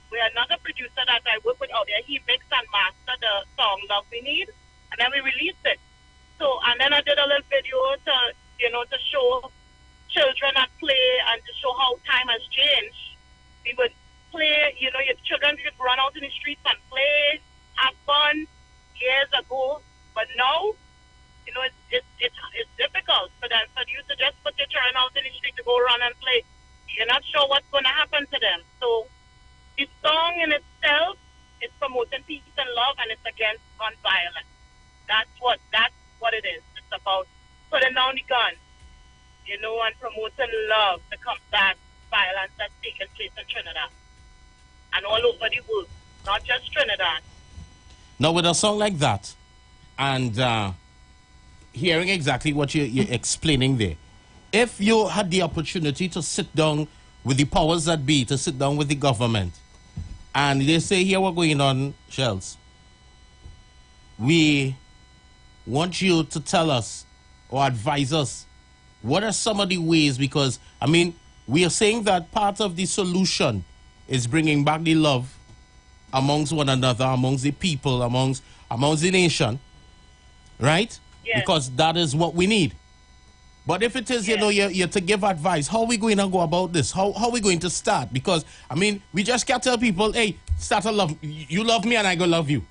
where another producer that I work with out there, he mixed and mastered the song Love We Need, and then we released it. So, and then I did a little video to show children at play and to show how time has changed. We would play, your children could run out in the streets and play, have fun years ago, but now, it's difficult for you to just put your children out in the street to go promoting love to combat violence that's taking place in Trinidad and all over the world, not just Trinidad. Now, with a song like that, and hearing exactly what you're explaining there, if you had the opportunity to sit down with the powers that be, to sit down with the government, and they say, here what's going on, Shells, we want you to tell us or advise us, what are some of the ways, because, I mean, we are saying that part of the solution is bringing back the love amongst one another, amongst the people, amongst the nation, right? Yes. Because that is what we need. But if it is, you know, you're to give advice, how are we going to go about this? How are we going to start? Because, I mean, we just can't tell people, hey, start to love, you love me and I go love you.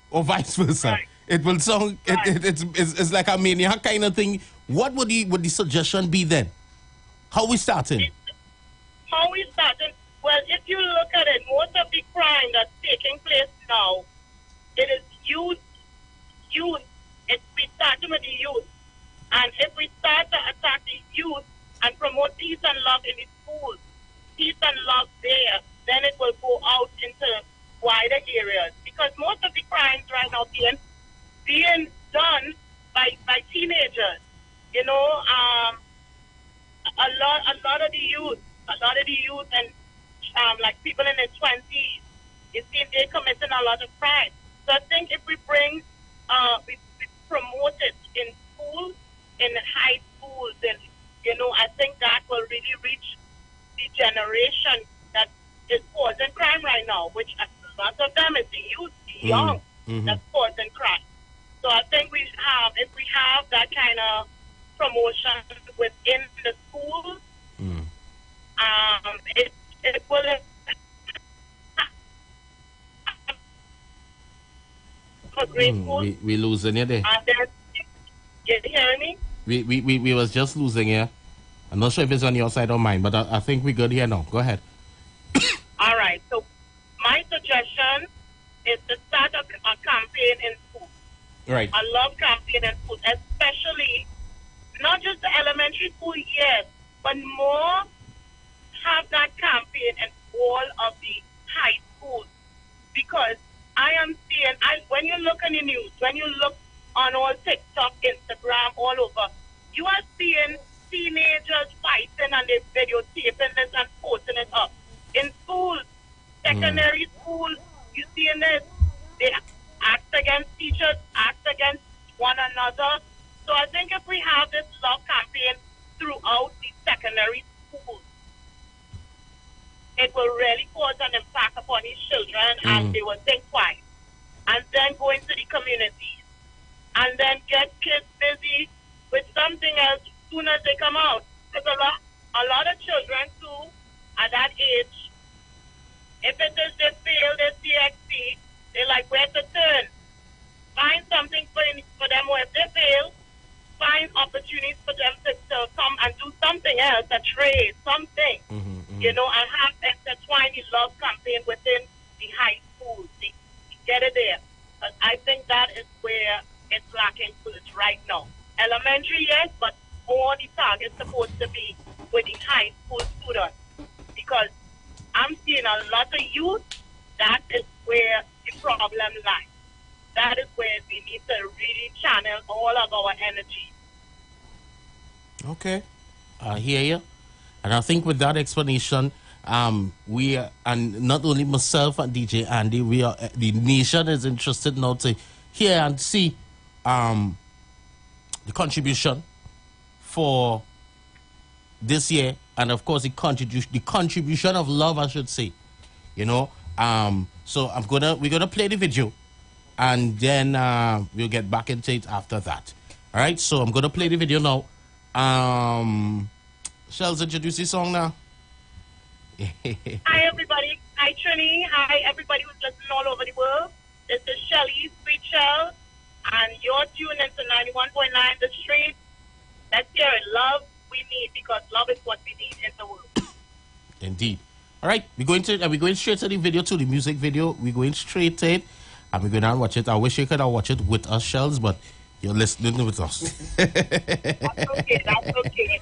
Or vice versa. Right. It will sound, it's like a maniac kind of thing. What would the suggestion be then? How we starting? How we starting? Well, if you look at it, most of the crime that's taking place now, it is youth. We starting with the youth. And if we start to attack the youth and promote peace and love in the schools, peace and love there, then it will go out into wider areas. Because most of the crimes right now being done by teenagers. You know, a lot of the youth and like people in their 20s, it seems they're committing a lot of crime. So I think if we bring, we promote it in schools, in high schools, and you know, I think that will really reach the generation that is causing crime right now, which a lot of them is the youth, the young, that's causing crime. So I think if we have that kind of promotion within the schools, it will. For grade school. We losing you there. And then, you hearing me? We was just losing you. I'm not sure if it's on your side or mine, but I think we're good here now. Go ahead. All right. So my suggestion is to start a campaign in school. Right. I love campaign in school, especially not just the elementary school, yes, but more have that campaign in all of the high schools. Because I am seeing, when you look in the news, when you look on all TikTok, Instagram, all over, you are seeing teenagers fighting and they're videotaping this and posting it up. In schools, secondary schools, you seeing this. They act against teachers, act against one another. So I think if we have this love campaign throughout the secondary schools, it will really cause an impact upon these children and they will think twice. And then go into the communities and then get kids busy with something else as soon as they come out. Because a lot of children too at that age, if it is they fail their CXC, they like where to turn. Find something for them, or if they fail, find opportunities for them to come and do something else, a trade, something, you know, and have intertwined the love campaign within the high schools. They get it there. But I think that is where it's lacking first right now. Elementary, yes, but more the target's supposed to be with the high school students. Because I'm seeing a lot of youth, that is where the problem lies. That is where we need to really channel all of our energy. Okay. I hear you. And I think with that explanation, we are, and not only myself and DJ Andy, we are, the nation is interested now to hear and see the contribution for this year, and of course the contribution of love, I should say. You know, so we're gonna play the video, and then we'll get back into it after that. All right, so I'm gonna play the video now. Shells, introduce the song now. Hi everybody, hi Trini, hi everybody who's listening all over the world. This is Shelly, Sweet Shell, and you're tuned into 91.9 The Street. Let's hear it. Love we need, because love is what we need in the world. Indeed. All right, we're going straight to the video, to the music video. We're going straight to it, and we're going to watch it. I wish you could have watched it with us, Shells, but you're listening with us. That's okay, that's okay.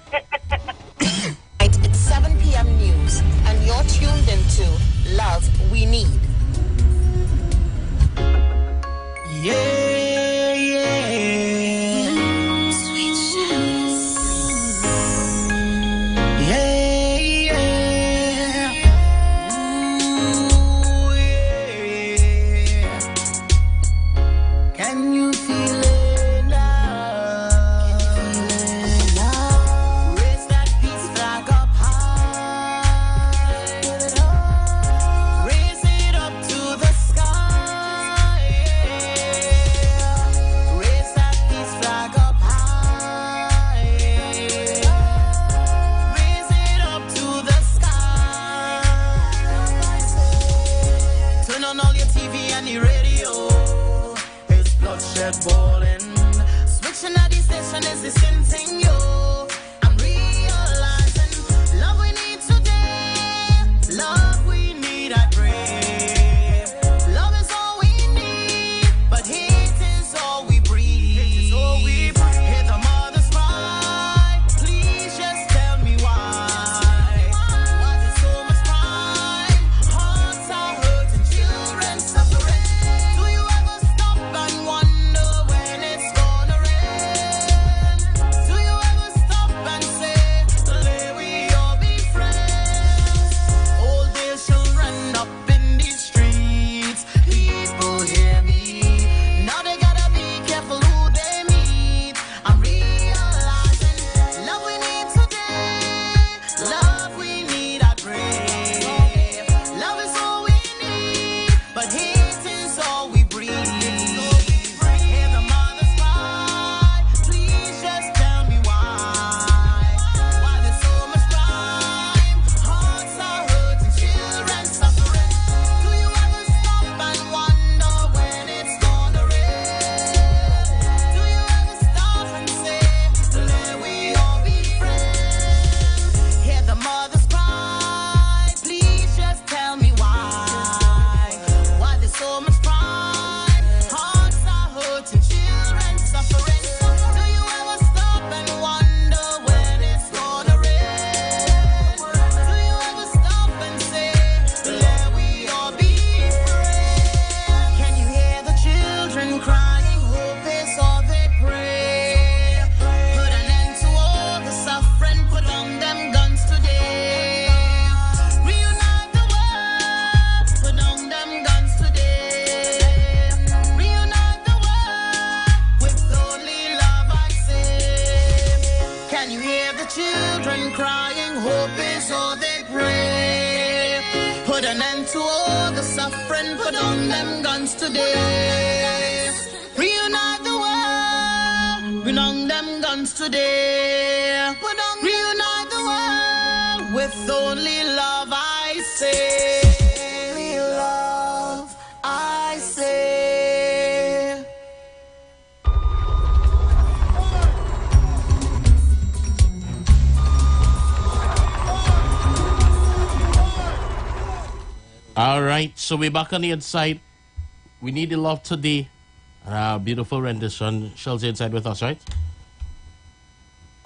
hope is all they pray. Put an end to all the suffering, put on them guns today. Reunite the world, bring on them guns today. Reunite the world with only love, I say. Only love, I say. All right, so we're back on the inside. We need the love today. Beautiful rendition. Shell's inside with us, right?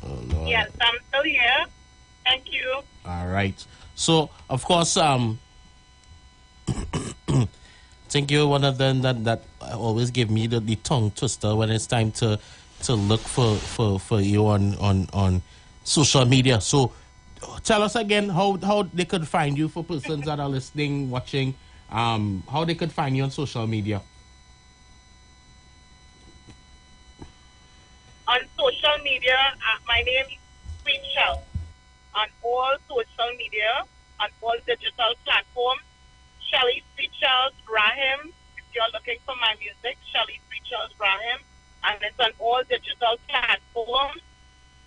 Oh, Lord. Yes, I'm still here. Thank you. All right. So, of course, I think you're one of them that always give me the tongue twister when it's time to look for you on social media. So, tell us again how they could find you for persons that are listening, watching, how they could find you on social media. On social media, my name is Queen Shell. On all social media, on all digital platforms, Shelly Sweetshells Graham. If you're looking for my music, Shelly Sweetshells Graham. And it's on all digital platforms.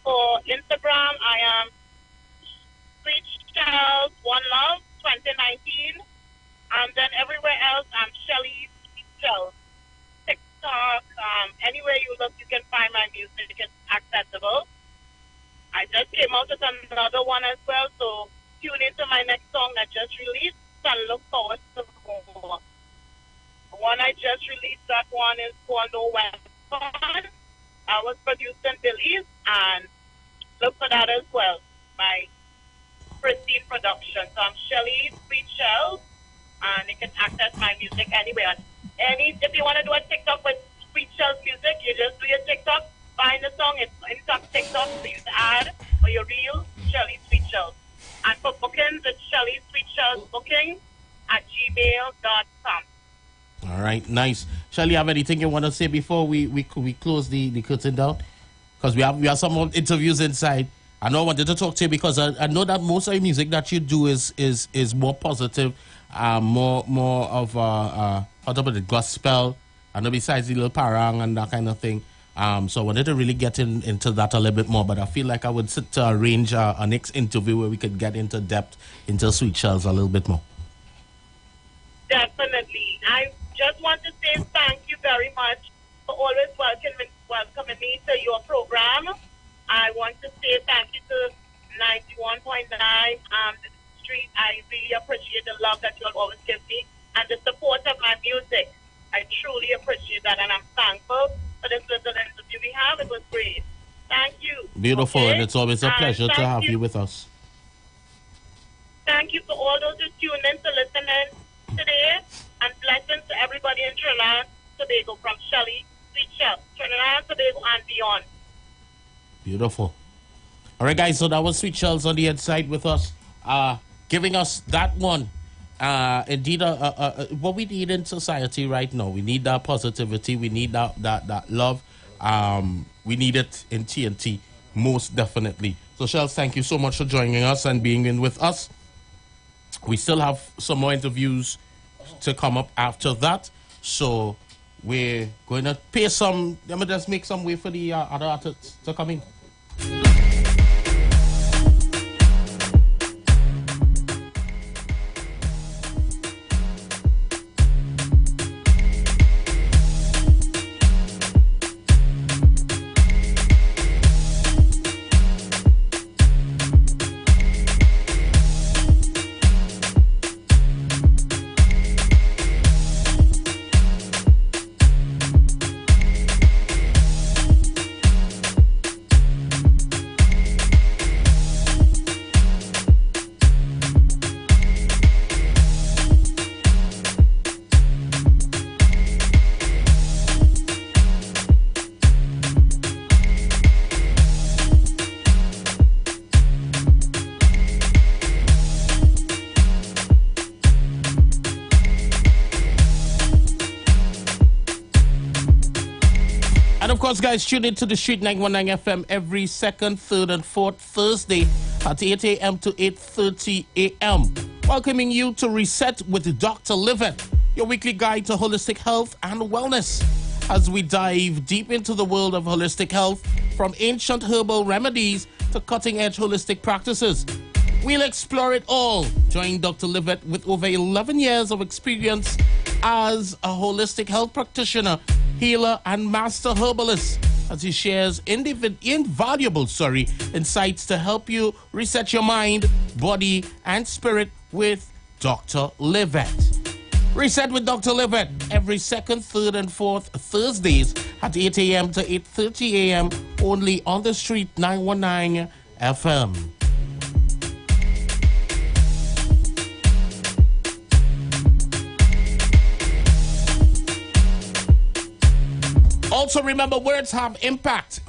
For Instagram, I am Sweetshells One Love 2019. And then everywhere else, I'm Shelly Sweetshells. TikTok, anywhere you look, you can find my music. It's accessible. I just came out with another one as well, so tune into my next song I just released and look forward to more. The one I just released, that one is called No Weapon. I was producing Billy's, and look for that as well. My pristine production. So I'm Shelly Sweetshells, and you can access my music anywhere. If you want to do a TikTok with Sweetshells music, you just do your TikTok, find the song, it's in TikTok, so you add or your reel, Shelly Sweetshells. And for bookings, it's Shelly Sweetshells booking at gmail.com. All right, nice. Shelly, have anything you want to say before we close the curtain down? Because we have some more interviews inside. I know I wanted to talk to you because I know that most of the music that you do is more positive, more of how to put it, gospel. I know besides the little parang and that kind of thing. So I wanted to really get into that a little bit more, but I feel like I would sit to arrange a next interview where we could get into depth into Sweetshells a little bit more. Definitely. I just want to say thank you very much for always welcoming me to your program. I want to say thank you to 91.9 The Street. I really appreciate the love that you'll always give me and the support of my music. I truly appreciate that, and I'm thankful for this little interview we have. It was great. Thank you. Beautiful, okay? and it's always a pleasure to have you with us. Thank you for all those who tuned in to listen in today, and blessings to everybody in Trinidad and Tobago from Shelly Sweetshells, Trinidad and Tobago and beyond. Beautiful. All right, guys, so that was Sweetshells on the inside with us, giving us that one. Indeed, what we need in society right now, we need that positivity, we need that love. We need it in TNT, most definitely. So, Shells, thank you so much for joining us and being in with us. We still have some more interviews to come up after that. So, we're going to pay some, let me just make some way for the other artists to come in. And of course, guys, tune into the Street 919 FM every second, third, and fourth Thursday at 8 a.m. to 8:30 a.m. Welcoming you to Reset with Dr. Livet, your weekly guide to holistic health and wellness. As we dive deep into the world of holistic health, from ancient herbal remedies to cutting-edge holistic practices, we'll explore it all. Join Dr. Livet with over 11 years of experience as a holistic health practitioner, healer, and master herbalist, as he shares invaluable insights to help you reset your mind, body, and spirit with Dr. Livet. Reset with Dr. Livet every second, third, and fourth Thursdays at 8 a.m. to 8:30 a.m. only on the street 919 FM. Also remember, words have impact.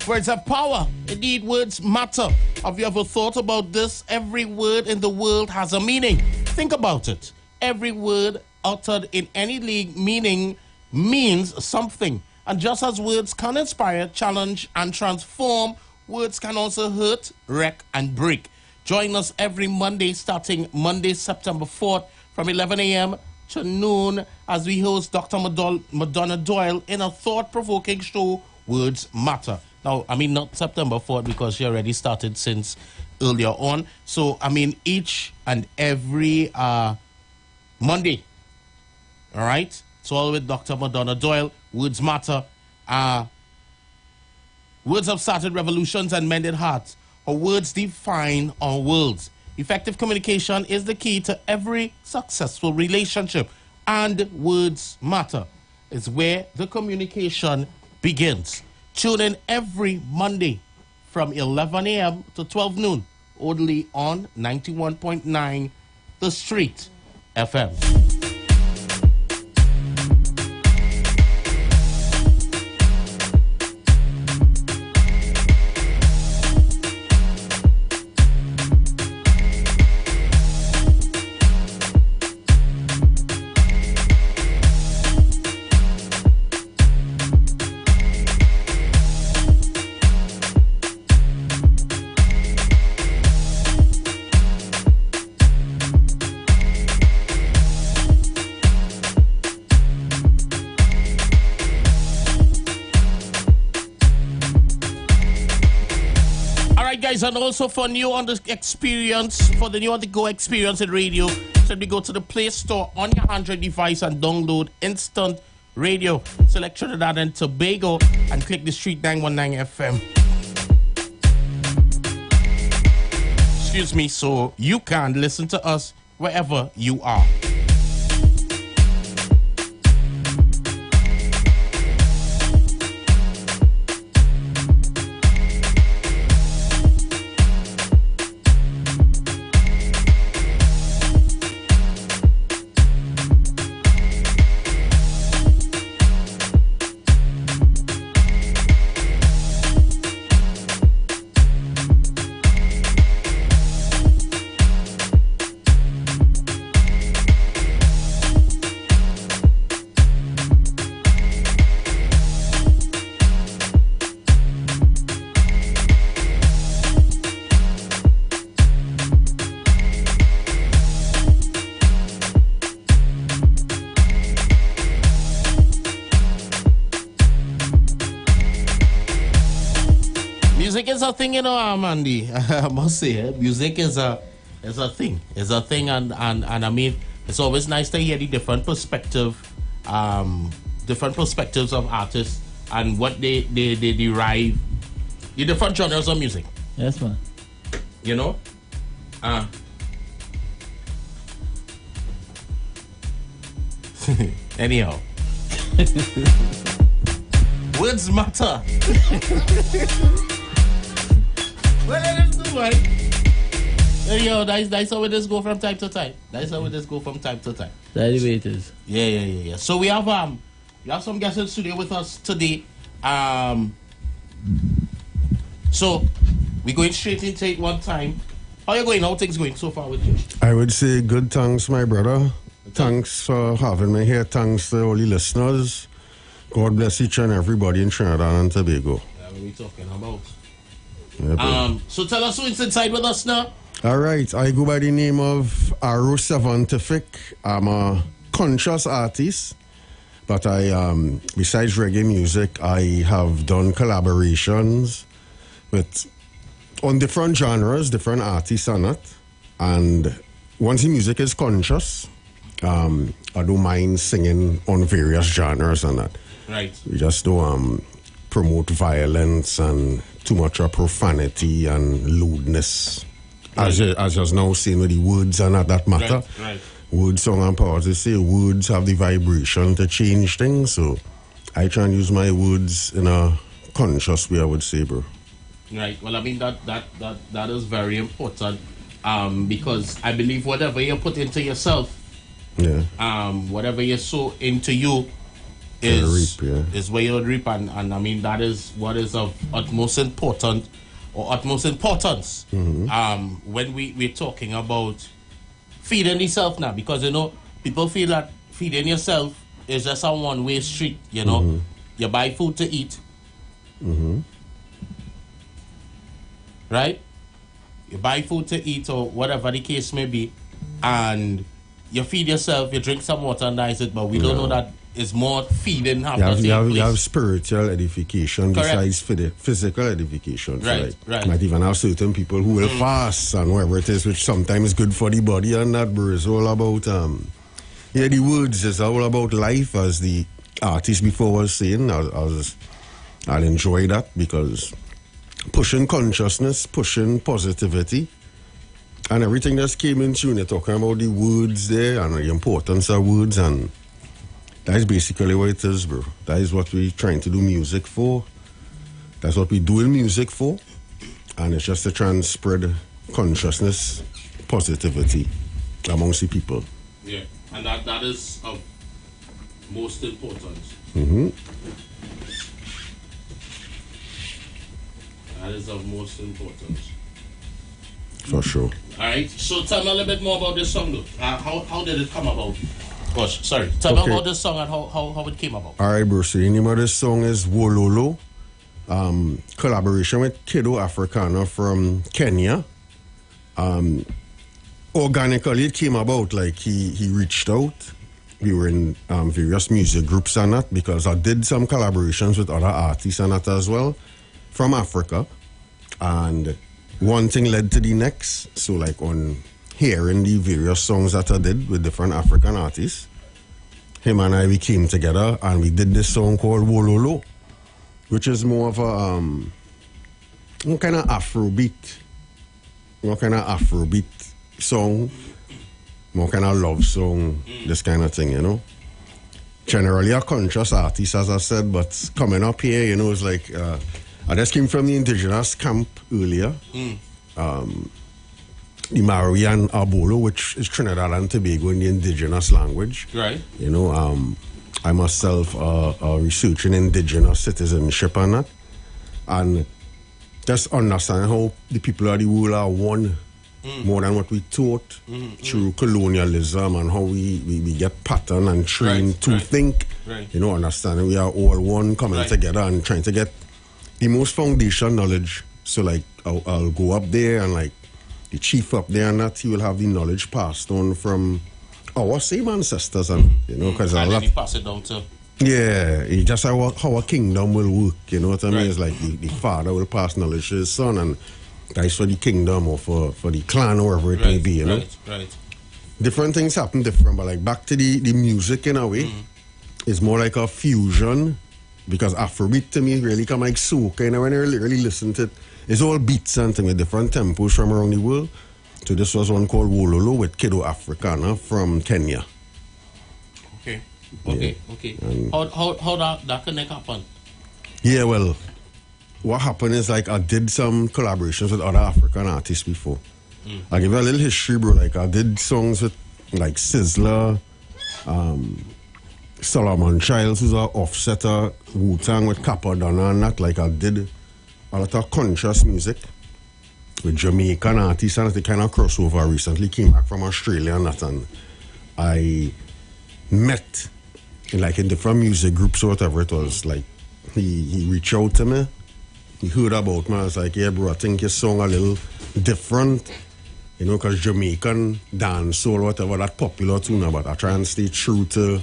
Words have power. Indeed, words matter. Have you ever thought about this? Every word in the world has a meaning. Think about it. Every word uttered in any meaning means something. And just as words can inspire, challenge, and transform, words can also hurt, wreck, and break. Join us every Monday, starting Monday, September 4th, from 11 a.m. to noon, as we host Dr. Madonna Doyle in a thought-provoking show, Words Matter. Now, I mean, not September 4th, because she already started since earlier on. So, I mean, each and every Monday. All right? So, all with Dr. Madonna Doyle, Words Matter. Words have started revolutions and mended hearts. Our words define our worlds. Effective communication is the key to every successful relationship. And Words Matter is where the communication begins. Tune in every Monday from 11 a.m. to 12 noon, only on 91.9 The Street FM. And also for new on the experience, for the new on the go experience in radio, simply go to the Play Store on your Android device and download Instant Radio. Select Trinidad and Tobago and click the Street 919 FM. Excuse me, so you can listen to us wherever you are. Music is a thing, you know, Mandy. I must say, music is a thing. It's a thing, and I mean, it's always nice to hear the different perspectives of artists and what they derive, the different genres of music. Yes, man. You know? Anyhow. Words matter. Well, let's do, man. Yo, that's how we just go from time to time. That's how we just go from time to time. That's the way it is. Yeah. So we have some guests in the studio with us today. So we're going straight into it one time. How you going? How things going so far with you? I would say good, thanks, my brother. Thanks for having me here. Thanks to all the listeners. God bless each and everybody in Trinidad and Tobago. What are we talking about? Yeah, bro. So tell us who's inside with us now. All right, I go by the name of Arrow Scientific. I'm a conscious artist, but I, besides reggae music, I have done collaborations on different genres, different artists and that. And once the music is conscious, I don't mind singing on various genres and that. Right. We just don't promote violence and too much of profanity and lewdness. As just now saying with the words and that matter. Right. Words, song and power. They say words have the vibration to change things. So I try and use my words in a conscious way, I would say, bro. Right. Well, I mean that is very important because I believe whatever you put into yourself, whatever you sow into you is where you'll reap, and I mean that is what is of utmost importance when we're talking about feeding yourself now, because you know people feel that feeding yourself is just a one-way street. You know, you buy food to eat, right? You buy food to eat or whatever the case may be, and you feed yourself. You drink some water and that's it, but we don't know that it's more feeding. You have spiritual edification besides physical edification. Right. Might even have certain people who will fast and whatever it is, which sometimes is good for the body, and that, bro, is all about the words is all about life, as the artist before was saying. I'll enjoy that because pushing consciousness, pushing positivity, and everything that's came in tune. You're talking about the words there and the importance of words, and that's basically what it is, bro. That is what we're trying to do music for. That's what we're doing music for. And it's just to try and spread consciousness, positivity amongst the people. Yeah, and that is of most importance. That is of most importance. For sure. All right, so tell me a little bit more about this song, though. How did it come about? Gosh, sorry. Tell me about this song and how it came about. All right, bro. So the name of this song is Wololo. Collaboration with Kiddo Africana from Kenya. Organically, it came about like he reached out. We were in various music groups and that, because I did some collaborations with other artists and that as well from Africa. And one thing led to the next. So like on hearing the various songs that I did with different African artists, him and we came together and we did this song called Wololo, which is more of a kind of Afrobeat song, more kind of love song, this kind of thing, you know. Generally a conscious artist, as I said, but coming up here, you know, it's like I just came from the indigenous camp earlier. The Maori and Abolo, which is Trinidad and Tobago in the indigenous language. Right. You know, I myself researching indigenous citizenship and that. And just understand how the people of the world are one more than what we taught through colonialism, and how we get patterned and trained to think. Right. You know, understanding we are all one, coming together and trying to get the most foundation knowledge. So like I'll go up there and like the chief up there and that, he will have the knowledge passed on from our same ancestors, and you know, because and then he pass it down to it's just how a kingdom will work. You know what I mean? It's like the father will pass knowledge to his son, and that's for the kingdom or for the clan or wherever it may be. You know, different things happen different, but like back to the music in a way, it's more like a fusion, because Afrobeat to me really come like soca. You know, when you really listen to it, it's all beats and things with different tempos from around the world. So this was one called Wololo with Kiddo Africana from Kenya. Okay. How that connect happen? Yeah, well, what happened is like I did some collaborations with other African artists before. I give you a little history, bro. Like I did songs with like Sizzler, Solomon Childs, who's an offsetter, Wu-Tang with Capadonna and that. Like I did a lot of conscious music with Jamaican artists, and the kind of crossover recently came back from Australia and that, and I met in different music groups or whatever it was. Like he reached out to me he heard about me. I was like, yeah, bro, I think your song a little different. You know, because Jamaican dancehall, whatever, that popular too now, but I try and stay true to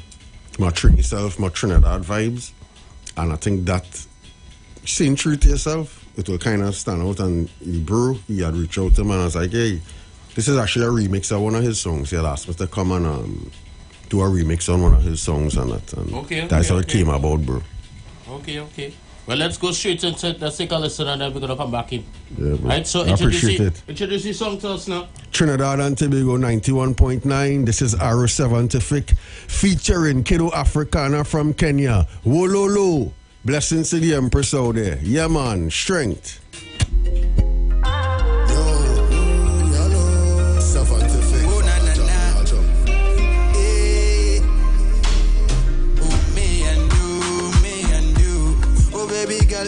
my Trini self, my Trinidad vibes. And I think that staying true to yourself, it will kind of stand out. And bro, he had reached out to him and I was like, hey, this is actually a remix of one of his songs. He had asked me to come and do a remix on one of his songs and that. And that's how it came about, bro. Okay. Well, let's go straight into it. Let's take a listen and then we're going to come back in. Yeah, bro. Right, so I appreciate it. Introduce your song to us now. Trinidad and Tobago 91.9. This is Arrow Scientific featuring Kiddo Africana from Kenya. Wololo. Blessings to the Empress out there. Yeah, man. Strength.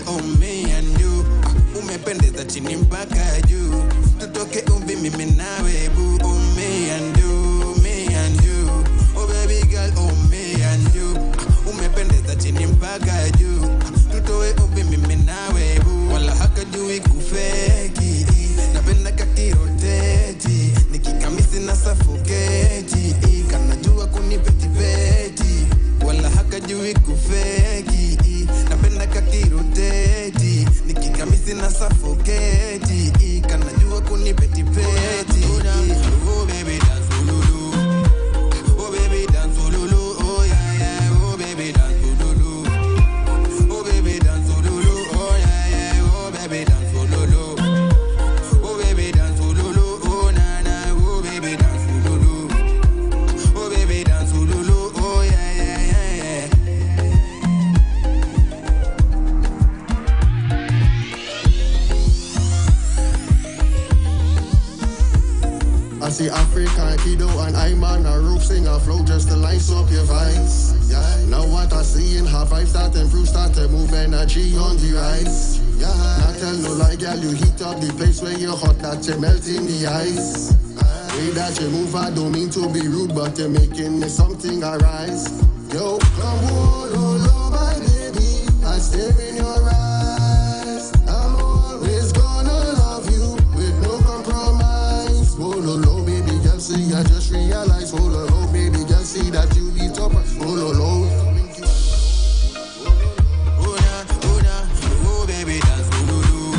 Oh, me and you. Umependeza chini mpaka juu. Tutoke mimi nawe boo. Oh, me and you. Oh, baby girl, oh, me and you. Umependeza chini mpaka juu. Tutoe mimi nawe boo. Wala hakajui kufeki. Napenda kakiroteti. Nikikamisi na safoketi. Kanajua kunipetipeti. Wala hakajui kufeki. Napenda kakiroteti. Nikikamisi na safoketi. Kanajua kunipetipeti. Oh baby dance ululu. Oh baby dance ululu. Oh yeah yeah. Oh baby dance ululu. Oh baby dance ululu. Oh yeah yeah. Oh baby dance ululu. Oh baby dance ululu. Oh na na. Oh baby dance ululu. Oh baby dance ululu. Oh yeah yeah. I see African kiddo and I'm on a roof, sing a flow just to light up your vibes. Yeah. Now what I see in her vibes start to improve, start to move energy on the rise. Yeah. Not tell no lie, girl, you heat up the place where you're hot, that you melt in the ice. Way that you move, I don't mean to be rude, but you're making me something arise. Yo, come on, oh, my baby, I stare in your eyes. I'm always gonna love you with no compromise. Oh, no, baby, girl, see, I just realized. Oh, no, baby, girl, see that you be topper. Oh, no. Oh baby dance ululu.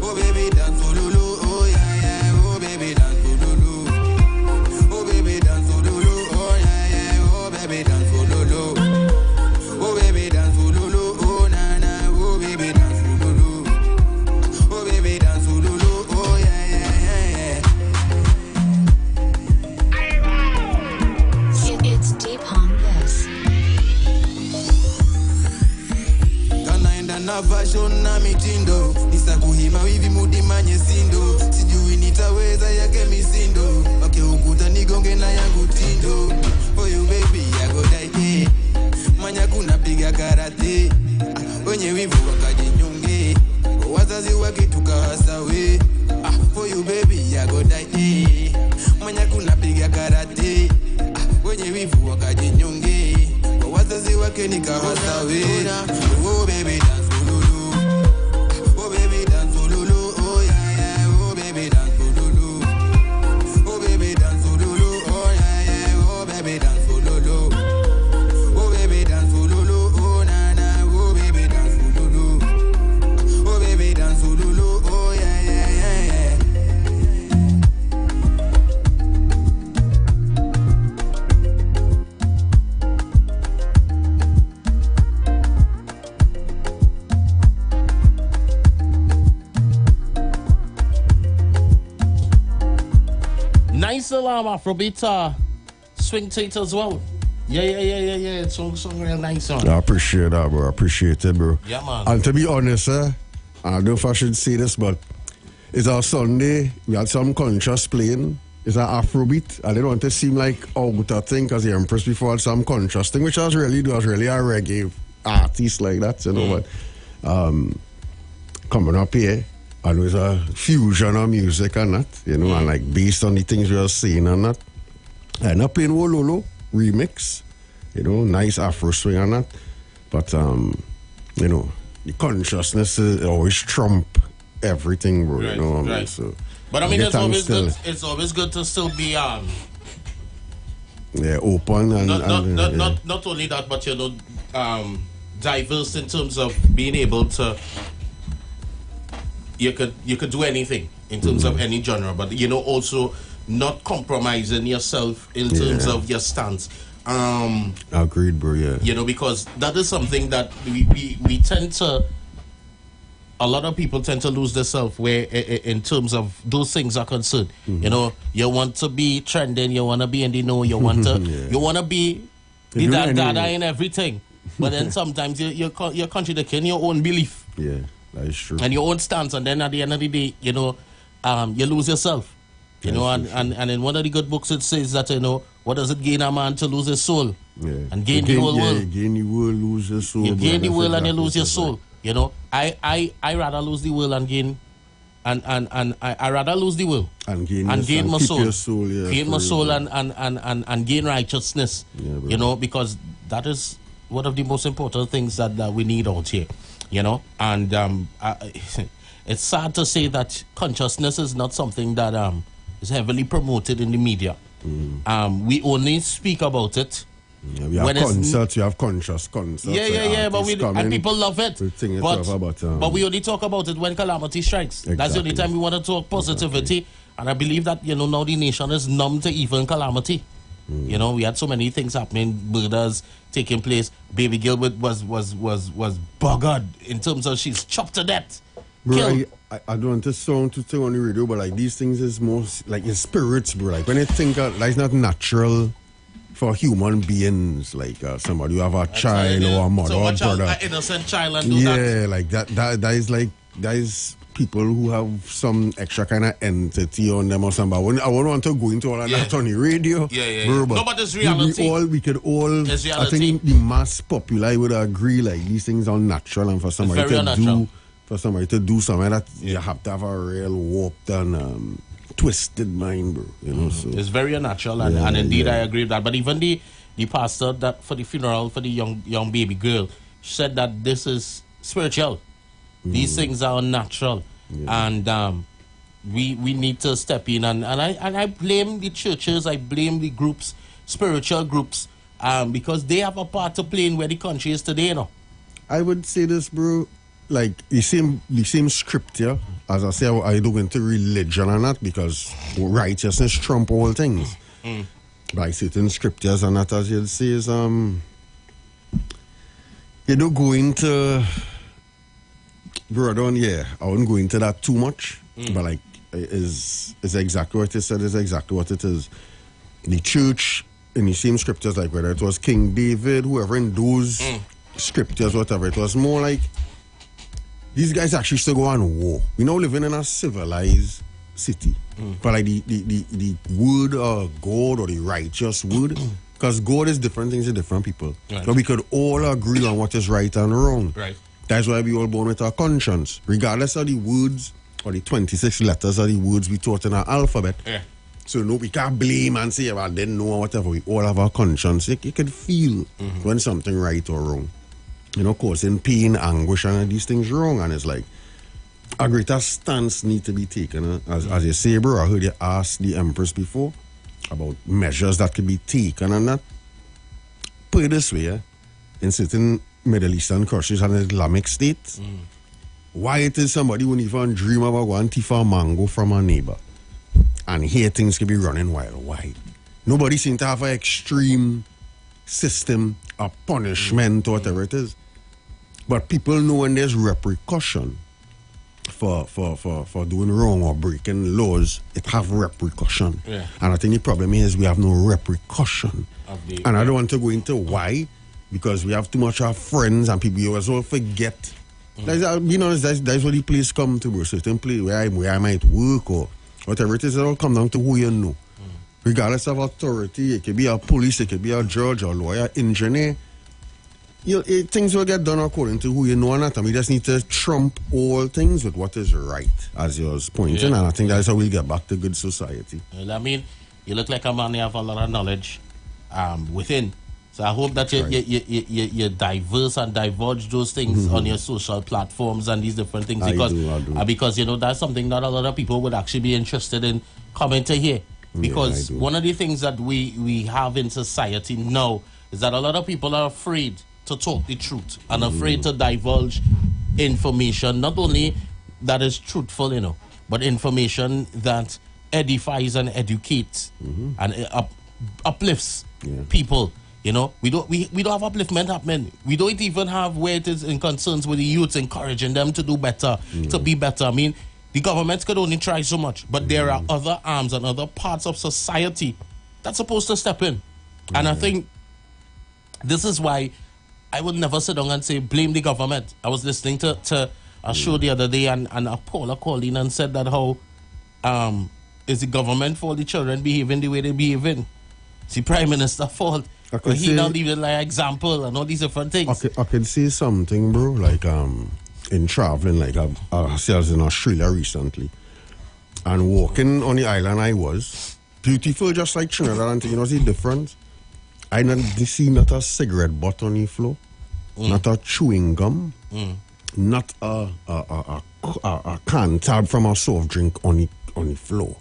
Oh baby dance ululu. Oh yeah yeah. Oh baby dance ululu. Oh baby dance ululu. Oh yeah yeah. Oh baby dance ululu. Oh baby dance ululu. Oh na na. Oh baby dance ululu. Oh baby dance ululu. Oh yeah yeah. It's deep on this. Kanaenda na fashion na mitindo. Nisakuhima hivi mudima nyesindo. Sijui nitaweza yake misindo. Wake ukuta nigonge na yangu tindo. For you baby I go die. Manya kuna piga karate. Wenye wivu wakajinyonge. Wazazi wake tukawasawe. For you baby I go die. Manya kuna piga karate. Wenye wivu wakajinyonge. Wazazi wake nikawasawe. Oh baby dance ululu. Oh baby dance ululu. Oh yeah yeah. Oh baby dance ululu. Oh baby dance ululu. Oh yeah yeah. Oh baby dance ululu. Oh baby dance ululu. Oh na na. Oh baby dance ululu. Oh baby dance ululu. Oh yeah yeah. Nice alarm Afrobeat swing tight as well. Yeah. It's song real nice song. I appreciate that, bro. I appreciate it, bro. Yeah, man. And to be honest, I don't know if I should say this, but it's our Sunday. We had some contrast playing. It's an Afrobeat. I didn't want to seem like out of thing because the Empress before had some contrasting, which I was really a reggae artist like that, you know. But coming up here, and it was a fusion of music and that, you know, and like based on the things we are seeing and that. And I playing Wololo remix, you know, nice Afro swing and that. But you know, the consciousness always trump everything, bro. Right, you know what I mean? right. So, But I mean, get it's always still, good. It's always good to still be open and not only that, but diverse in terms of being able to. You could do anything in terms of any genre, but also not compromising yourself in terms of your stance. Agreed, bro. Yeah. Because that is something that we tend to. A lot of people tend to lose themselves where in terms of those things are concerned. You want to be trending, you want to be in the know, you want to you want to be the dada in everything. But then sometimes you're contradicting your own belief. Yeah, that is true. And your own stance, and then at the end of the day, you lose yourself. And in one of the good books it says that what does it gain a man to lose his soul? Yeah. And gain the whole world. Gain the world, lose your soul. You gain the world and you lose your soul. I rather lose the world and gain and I rather lose the world and gain my soul. Your soul, gain my soul and gain righteousness. Because that is one of the most important things that we need out here. And it's sad to say that consciousness is not something that is heavily promoted in the media. We only speak about it. Yeah, we have concerts, you have conscious concerts. Yeah, but and people love it. But we only talk about it when calamity strikes. Exactly. That's the only time we want to talk positivity. Exactly. And I believe that now the nation is numb to even calamity. We had so many things happening, murders taking place. Baby girl was buggered in terms of she's chopped to death. Bro, I don't want to sound to on the radio, but like these things is most like in spirits, bro. Like when I think it's not natural for human beings, like somebody who have a child or a mother or brother, an innocent child, and do that. Yeah, like that is people who have some extra kind of entity on them or something. I wouldn't want to go into all of that on the radio. Bro, but no, but it's reality. We could all. I think the mass populi would agree like these things are natural, and for somebody to do something that you have to have a real warped and twisted mind, bro. So it's very unnatural, and indeed I agree with that. But even the pastor that for the funeral for the young baby girl said that this is spiritual. These things are unnatural, and we need to step in. And I blame the churches, I blame the groups, spiritual groups, because they have a part to play in where the country is today. I would say this, bro. Like the same scripture, as I say, I don't go into religion or not because righteousness trump all things. Like certain scriptures and that, as you'll say, is you don't go into, bro. I wouldn't go into that too much, but like is exactly what it said. Is exactly what it is. The church in the same scriptures, like whether it was King David, whoever in those scriptures, whatever, it was more like. These guys actually still go on war. We now living in a civilized city. But like the word of God or the righteous word, because God is different things to different people. Right. But we could all agree on what is right and wrong. Right. That's why we all born with our conscience. Regardless of the words or the 26 letters of the words we taught in our alphabet. Yeah. So no, we can't blame and say, well, I didn't know or whatever. We all have our conscience. You can feel when something right or wrong. Causing pain, anguish, and these things wrong. And it's like a greater stance need to be taken. As you say, bro, I heard you ask the Empress before about measures that could be taken and that. Put it this way, in certain Middle Eastern countries and Islamic states, why it is somebody wouldn't even dream about going to thief a mango from a neighbor and here things could be running wild. Why? Nobody seems to have an extreme system of punishment or whatever it is. But people know when there's repercussion for doing wrong or breaking laws, it have repercussion. Yeah. And I think the problem is we have no repercussion. And I don't want to go into why, because we have too much of friends and people always all forget. That's what the place come to, bro. Certain place where I might work or whatever it is, it all come down to who you know. Regardless of authority, it could be a police, it could be a judge or lawyer, engineer. Things will get done according to who you know and not. And we just need to trump all things with what is right, as you was pointing. And I think that's how we'll get back to good society. Well, I mean, you look like a man, you have a lot of knowledge within. So I hope that you diverse and divulge those things on your social platforms and these different things, because I do. Because that's something that a lot of people would actually be interested in coming to hear. Because one of the things that we have in society now is that a lot of people are afraid to talk the truth and afraid to divulge information, not only that is truthful, but information that edifies and educates and uplifts people. We don't have upliftment happening. We don't even have where it is in concerns with the youth, encouraging them to do better, to be better. I mean, the government could only try so much, but there are other arms and other parts of society that's supposed to step in. And I think this is why I would never sit down and say blame the government. I was listening to a show the other day, and Paula called in and said that how is the government for the children behaving the way they behaving? It's the Prime Minister's fault. But he not even like example and all these different things. I could say something, bro, like in traveling, like I was in Australia recently, and walking on the island I was, beautiful just like Trinidad, and you know the difference? I not see not a cigarette butt on the floor, not a chewing gum, not a can tab from a soft drink on the floor.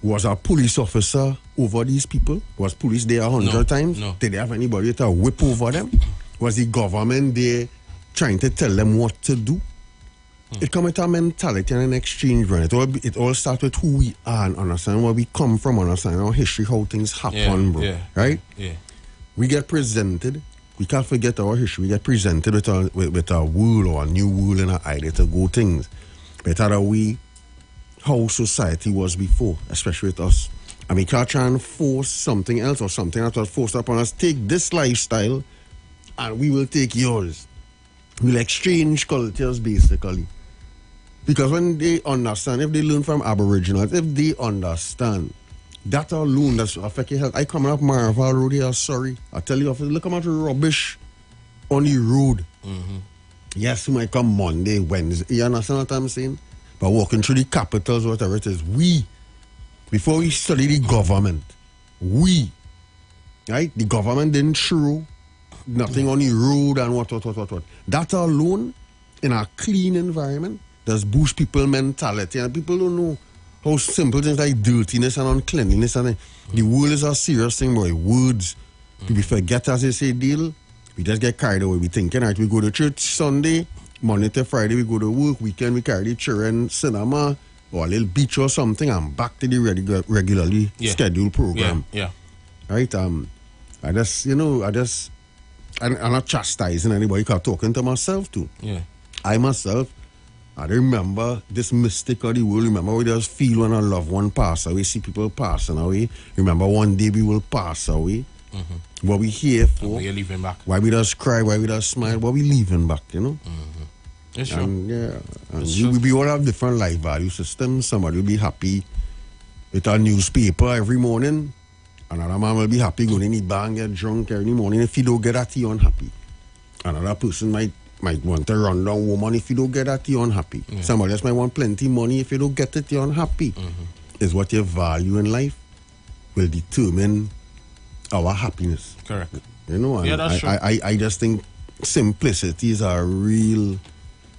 Was a police officer over these people? Was police there 100 times? No. Did they have anybody to whip over them? Was the government there trying to tell them what to do? It comes with a mentality and an exchange, right? It all starts with who we are and understand where we come from, understand our history, how things happen, bro. Yeah. Right? Yeah. We get presented. We can't forget our history. We get presented with a world or a new world and an idea to go things. Better the way how society was before, especially with us. And we can't try and force something else or something that was forced upon us. Take this lifestyle and we will take yours. We'll exchange cultures basically. Because when they understand, if they learn from Aboriginals, if they understand, that alone that's affecting health. I come up Marval Road here, sorry. I tell you, look how much rubbish on the road. Yes, you might come Monday, Wednesday. You understand what I'm saying? But walking through the capitals, whatever it is, before we study the government, right? The government didn't throw nothing on the road and what. That alone, in a clean environment, does boost people's mentality. And people don't know how simple things like dirtiness and uncleanliness. And the world is a serious thing, boy. Words. We forget, as they say, deal. We just get carried away. We thinking, right, we go to church Sunday, Monday to Friday, we go to work. Weekend, we carry the children, cinema, or a little beach or something, and back to the regularly scheduled program. Yeah. Right? I'm not chastising anybody, because I'm talking to myself too. Yeah. I myself, I remember this mystic of the world. Remember we just feel when a loved one pass away, see people passing away. Remember one day we will pass away. What we here for? We're leaving back. Why we just cry? Why we just smile? What we leaving back? It's true. And we all have different life value systems. Somebody will be happy with a newspaper every morning. Another man will be happy going in the bar and get drunk every morning. If you don't get that, you're unhappy. Another person might want to run down woman. If you don't get that, you're unhappy. Somebody else might want plenty money. If you don't get it, you're unhappy. Is what your value in life will determine our happiness. Correct. And that's true. I just think simplicity is a real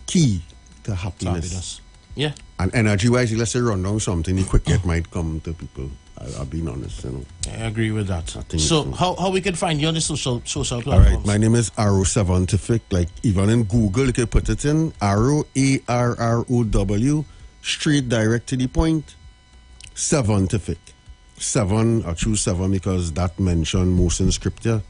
key to happiness. Yeah. And energy-wise, let's say run down something, the quicker it might come to people. I'll be honest, I agree with that. So how we can find you on the social platforms? All right, my name is Arrow Scientific. Like even in Google, you can put it in Arrow, ARROW, straight, direct to the point, Scientific. 7, I choose 7 because that mentioned most in scripture.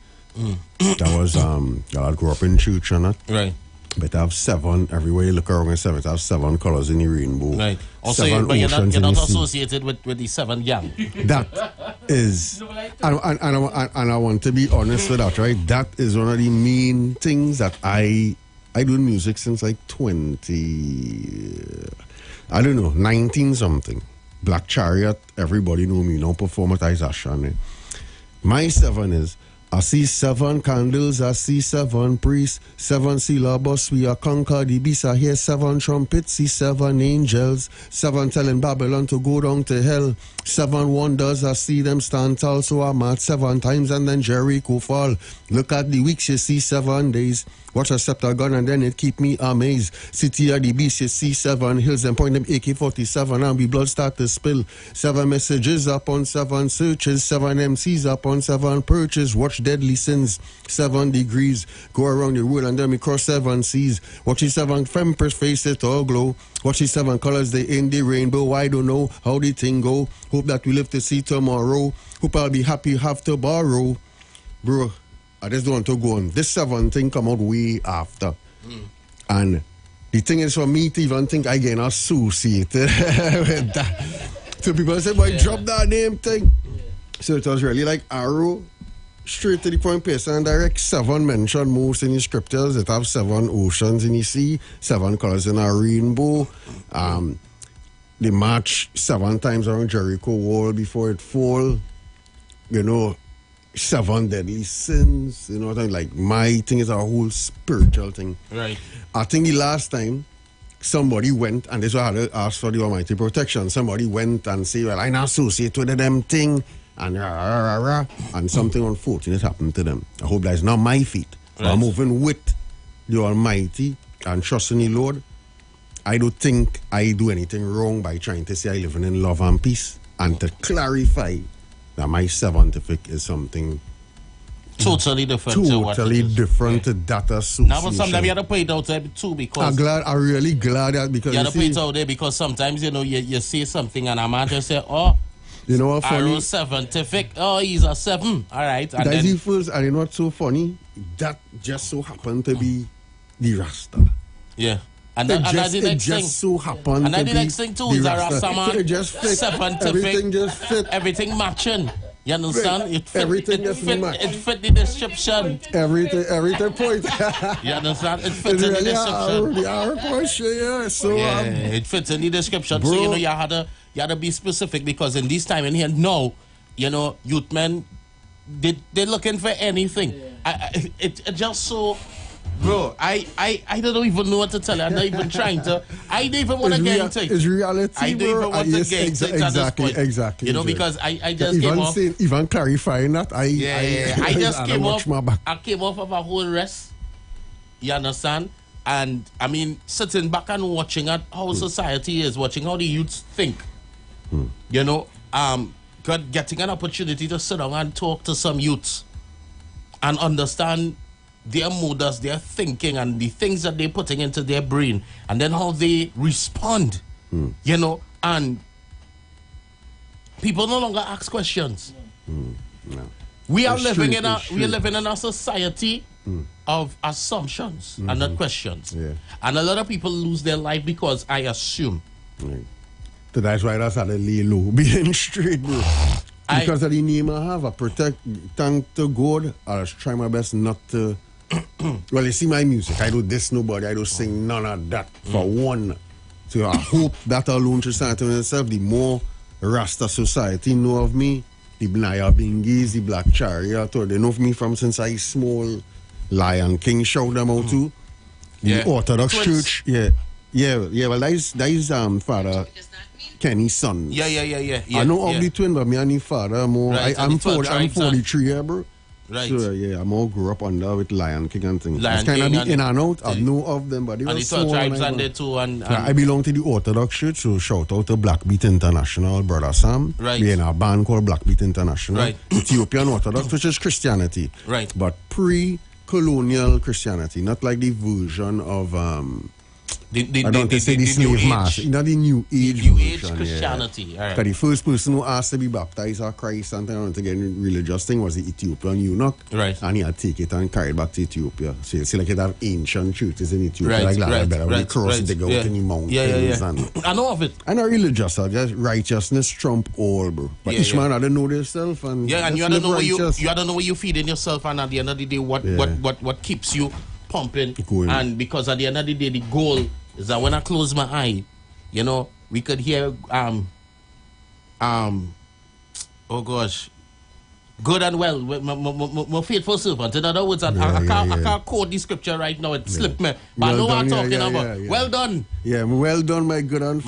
That was I grew up in church and that. Right. But I have 7 everywhere you look around in 7. I have 7 colors in the rainbow. Right. Also, 7 but you're oceans not in the sea. associated with the 7 gang. That is, and I want to be honest with that, right? That is one of the main things that I do music since like 19 something. Black Chariot, everybody know me, now perform at Isashan. My 7 is, I see 7 candles, I see 7 priests, 7 syllabus, we are conquer the beast. I hear 7 trumpets, see 7 angels, 7 telling Babylon to go down to hell. 7 wonders, I see them stand tall, so I'm at 7 times and then Jericho fall. Look at the weeks, you see 7 days. Watch a scepter gun and then it keep me amazed. City of the beast, you see 7 hills and point them AK-47 and we blood start to spill. 7 messages upon 7 searches, 7 MCs upon 7 perches. Watch deadly sins, 7 degrees. Go around the world and then we cross 7 seas. Watch the 7 fempress face it all glow. Watch the 7 colors they in the rainbow. I don't know how the thing go. Hope that we live to see tomorrow. Hope I'll be happy have to borrow. Bro, I just don't want to go on. This 7 thing come out way after. And the thing is for me to even think I get associated with that. So people say, boy, drop that name thing. So it was really like arrow, straight to the point, person and direct. 7 mentioned most in the scriptures. It have 7 oceans in the sea, 7 colors in a rainbow. They march 7 times around Jericho wall before it fall. You know, 7 deadly sins. You know what I mean? Like, my thing is a whole spiritual thing. Right. I think the last time somebody went, and this was I had to ask for the Almighty protection. Somebody went and say, well, I not associate with them thing, and and something unfortunate happened to them. I hope that's not my feet. Right. I'm moving with the Almighty and trusting the Lord. I don't think I do anything wrong by trying to say I live in love and peace, and to clarify that my scientific is something totally different. Totally different to that association. Now, but sometimes you have to put it out there too, because I'm really glad that, because you have to put it out there because sometimes you say something and a man just say, oh, you know what funny? Arrow scientific, oh, he's a 7. All right. And that's the first, and you know what's so funny? That just so happened to be the Rasta. Yeah. And it that's the next thing. So happened and to the next thing too is a Rasta man. It just fit. Scientific. Everything just fit. Everything matching. You understand? It fit, everything it fit the description. Everything point. You understand? It fits in the description. So it fits in the description. Bro. So you know you had to be specific, because in this time in here now, you know, youth men they're looking for anything. It just so. Bro, I don't even know what to tell you. I'm not even trying to. I don't even want to get into it. It's reality, I don't even want to get into it at this point. Exactly. You know, because I just came off. Even clarifying that, I just came off. I came off of a whole rest. You understand? And I mean, sitting back and watching at how society is, watching how the youths think. You know, getting an opportunity to sit down and talk to some youths and understand their motives, their thinking, and the things that they're putting into their brain, and then how they respond, you know, and people no longer ask questions. No. We are living in a society of assumptions and not questions. Yeah. And a lot of people lose their life because I assume. Right. So that's why that's how they lay low, being straight, bro. Because of the name I have, I protect, thank to God, I'll try my best not to. Well, you see my music, I don't diss nobody, I don't sing none of that for one. So I hope that alone should stand to itself. The more Rasta society know of me, the Naya Bingis, the Black Chariot, or they know of me from since I small. Lion King shout them out too. The Orthodox Church, well, that is Father Kenny's son. Yeah. I know of the twin, but me and the father more. Right, I'm 43, bro. Right. So I'm all grew up under with Lion King and things. Lion It's kind of King be in and out. I know of them, but they were and the small. 12 tribes and they too. And I belong to the Orthodox Church, so shout out to Black Beat International, Brother Sam. Right. We're in a band called Black Beat International. Right. Ethiopian Orthodox, which is Christianity. Right. But pre-colonial Christianity, not like the version of I don't want to say the slave master, not the New Age New Age version, Christianity. Yeah. All right. The first person who asked to be baptized or Christ and I want to get religious thing was the Ethiopian eunuch. Right. And he had take it and carried back to Ethiopia. So you see like it have ancient churches in Ethiopia. Right, Like that, right, better right, cross right. they go out in the mountains. Yeah. And I know of it. I'm not religious, I just righteousness trump all, bro. But each man had to know themselves and and you just don't know live where you righteous. don't know where you feeding yourself, and at the end of the day what keeps you pumping. Going. And because at the end of the day the goal is that when I close my eye, you know, we could hear oh gosh, good and well, my faithful servant. In other words, I can't quote the scripture right now. It slipped me. But I know what I'm talking about. Well done. Yeah, well done, my good and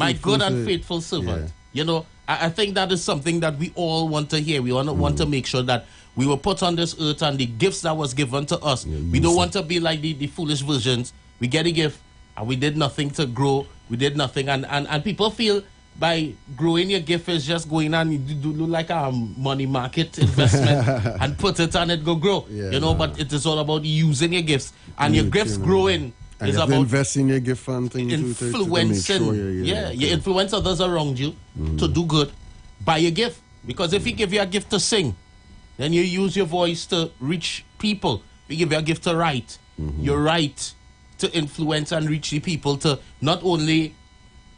faithful servant. You know, I think that is something that we all want to hear. We want to make sure that we were put on this earth and the gifts that was given to us. We don't want to be like the foolish versions. We get a gift and we did nothing to grow. We did nothing. And people feel by growing your gift is just going on, you do like a money market investment and put it and it go grow. But it is all about using your gifts. And your gifts growing is about investing your gift and things. Influencing. You influence others around you to do good by your gift. Because if you give you a gift to sing, then you use your voice to reach people. If you give you a gift to write, you're right to influence and reach the people, to not only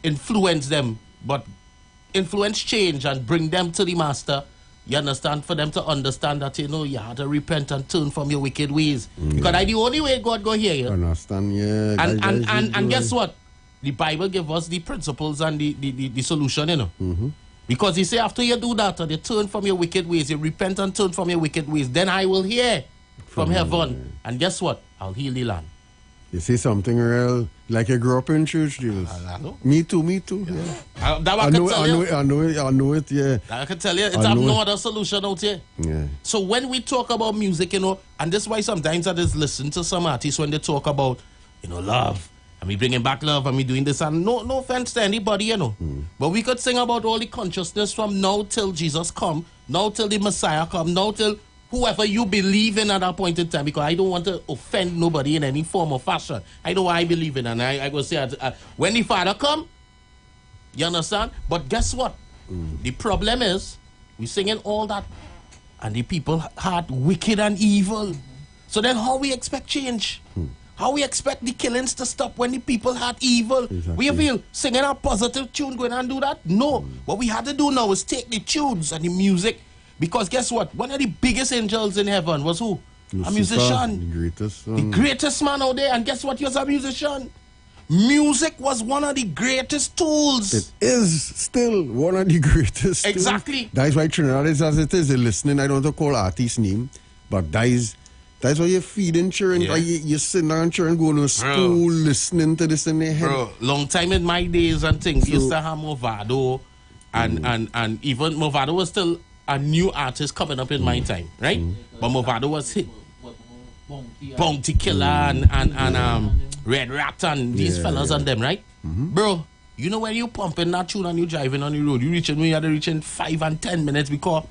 influence them, but influence change and bring them to the master. You understand? For them to understand that, you have to repent and turn from your wicked ways. Because that's the only way God go hear you. Understand, And guess what? The Bible give us the principles and the solution, Because he say after you do that, and you turn from your wicked ways, you repent and turn from your wicked ways, then I will hear from heaven. And guess what? I'll heal the land. You see something real, like you grew up in church, Jules. Me too. Yeah. I know it, yeah. I can tell you, it's no other solution out here. Yeah. So when we talk about music, and this is why sometimes I just listen to some artists when they talk about, love, and we bringing back love, and we doing this, and no offense to anybody, But we could sing about all the consciousness from now till Jesus come, now till the Messiah come, now till whoever you believe in at that point in time, because I don't want to offend nobody in any form or fashion. I know what I believe in, and I go say, when the Father come, you understand? But guess what? The problem is, we singing all that, and the people heart wicked and evil. So then how we expect change? How we expect the killings to stop when the people heart evil? Exactly. We feel singing a positive tune going and do that? No. What we had to do now is take the tunes and the music. Because guess what? One of the biggest angels in heaven was who? Lucifer, a musician. The greatest man out there. And guess what? He was a musician. Music was one of the greatest tools. It is still one of the greatest. Exactly. That's why Trinidad is as it is. You're listening. I don't want to call artist name, but that's why you're feeding children. Yeah. You're sitting there and children going to school, listening to this in their head. Bro, long time in my days and things. So, used to have Movado, and even Movado was still a new artist coming up in my time, right? But Movado was hit. Bounty Killer and Red Rat and these fellas and them, right? Bro, you know when you pumping that tune and you driving on the road, you had to reach in 5 and 10 minutes because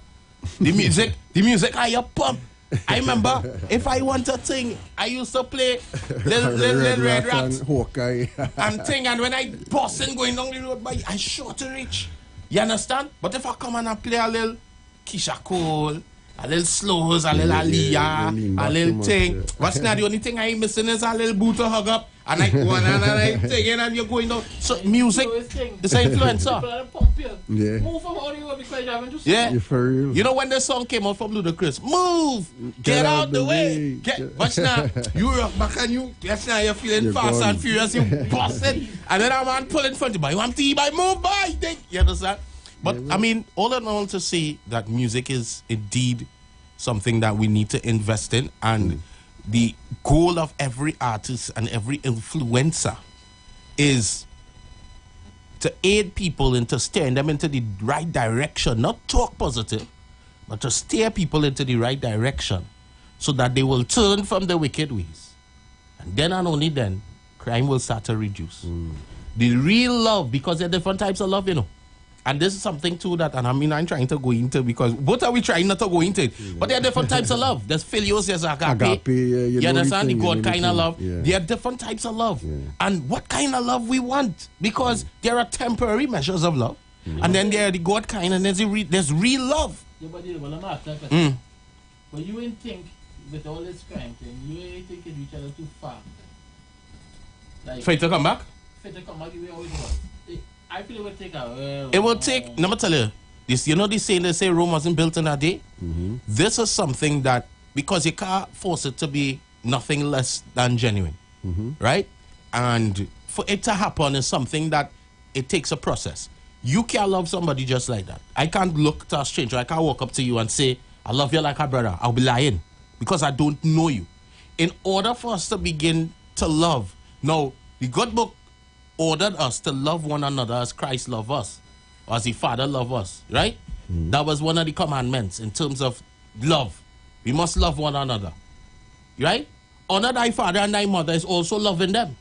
the music how you pump. I remember if I want to sing, I used to play little Red Rat and Hawkeye and thing, and when I bossing going down the road, I sure to reach. You understand? But if I come and play a little Keisha Cole, a little Slows, a little Aliyah, a little thing. What's not the only thing I ain't missing is a little boot to hug up. And I go on and I take it and you're going down. So music is an influencer. Yeah. Move from all you because you haven't just yeah. For real. You know when the song came out from Ludacris, move, get out the way. Watch now, you rock back and you, yes now you're feeling you're fast and furious, you bust it. And then a man pull in front of you, you want to buy, move by. You understand? But I mean, all in all to say that music is indeed something that we need to invest in, and the goal of every artist and every influencer is to aid people into steering them into the right direction, not talk positive, but to steer people into the right direction so that they will turn from the wicked ways. And then and only then, crime will start to reduce. The real love, because there are different types of love, And this is something too that, and I mean, I'm trying to go into, because both are we trying not to go into it. But there are different types of love. There's filios, there's agape. You understand? The God kind of love. Yeah. There are different types of love. Yeah. And what kind of love we want? Because there are temporary measures of love. And then there are the God kind, and there's real love. Yeah, but I'm asking that question. But you ain't think, with all this crime thing, you ain't think it reach a little too far. Like, for it to come back? For it to come back, you always want. I feel it will take a it will take, let me tell you, this, you know this saying, they say Rome wasn't built in a day? This is something that, because you can't force it to be nothing less than genuine, right? And for it to happen is something that it takes a process. You can't love somebody just like that. I can't look to a stranger, I can't walk up to you and say, I love you like a brother, I'll be lying because I don't know you. In order for us to begin to love, now, the good book ordered us to love one another as Christ loved us, or as the Father loved us, right? That was one of the commandments in terms of love. We must love one another, right? Honor thy father and thy mother is also loving them.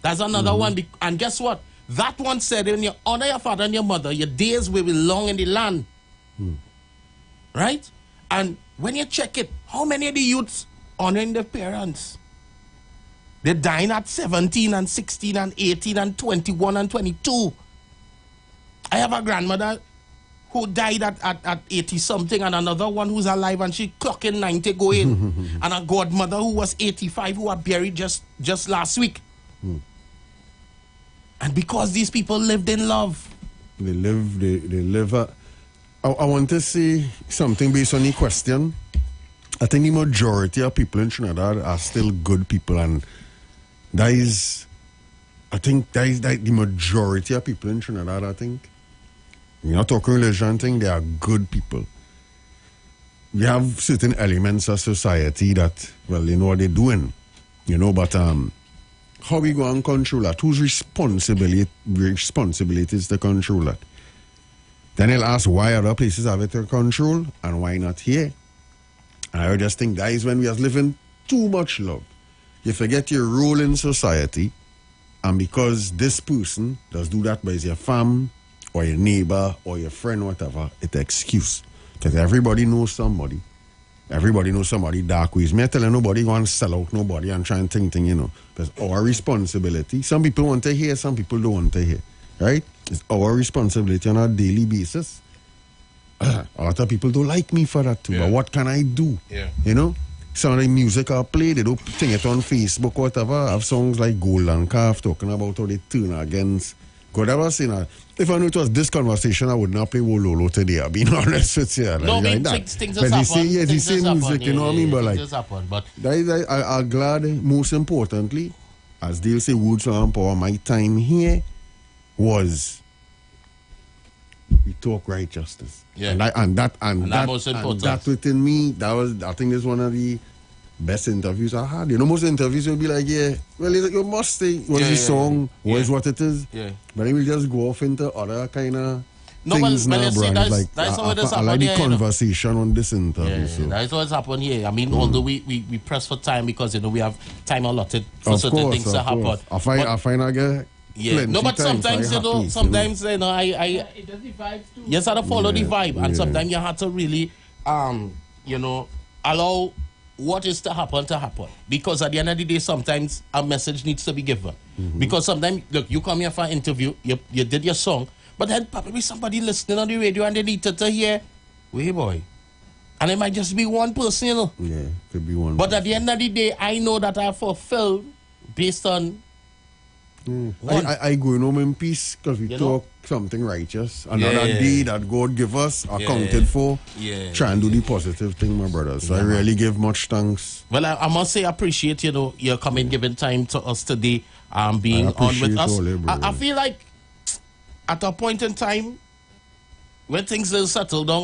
That's another one. And guess what? That one said, when you honor your father and your mother, your days will be long in the land. Right? And when you check it, how many of the youths honoring their parents? They're dying at 17 and 16 and 18 and 21 and 22. I have a grandmother who died at 80 something, and another one who's alive and she clocking 90 going. And a godmother who was 85 who was buried just last week. And because these people lived in love. They live. I want to say something based on the question. I think the majority of people in Trinidad are still good people, and I think that is the majority of people in Trinidad, I think. You're not talking religion thing, they are good people. We have certain elements of society that, well, you know what they're doing, you know, but how we go and control that? Whose responsibility is to control that? Then they'll ask why other places have it to control and why not here? And I just think that is when we are living too much love. You forget your role in society, and because this person does do that by your family or your neighbor or your friend, whatever, it's an excuse. Because everybody knows somebody. Everybody knows somebody dark ways. Me telling nobody go and sell out nobody and try and think, you know. It's our responsibility. Some people want to hear, some people don't want to hear. Right? It's our responsibility on a daily basis. A lot of people don't like me for that too. But what can I do? You know? Some of the music I play, they don't sing it on Facebook or whatever. I have songs like Golden Calf talking about how they turn against God. I was saying that if I knew it was this conversation, I would not play Wololo today. I've been honest with you. No, like things but just they happen. say, yes, the same music, you know what I mean? But like, just happen, but I'm glad, most importantly, as they'll say, Woods and Power, my time here was we talk righteousness. Yeah. And that most important. And that within me, that was, I think, this one of the best interviews I had. You know, most interviews will be like, well, you must say what is the song, what is what it is. Yeah. But then we'll just go off into other kind of No, things but now, you see, bro. that's how it is I like the happening here, conversation on this interview. Yeah, so. that's what's happened here. I mean, although we press for time because, you know, we have time allotted for certain things to happen. I find I get no, but sometimes, you know, sometimes, you know, it does the vibes too. yes, I have to follow the vibe, and sometimes you have to really, you know, allow what is to happen, because at the end of the day, sometimes a message needs to be given. Because sometimes, look, you come here for an interview, you did your song, but then probably somebody listening on the radio and they need to hear, wait, boy. And it might just be one person, you know. Yeah, could be one. But at the end of the day, I know that I fulfilled based on. I go home in peace because we talk something righteous. Another day that God give us, accounted for. Try and do the positive thing, my brothers. So I really give much thanks. Well, I must say, I appreciate, you know, your coming, giving time to us today, being on with us. I feel like at a point in time, when things will settle down,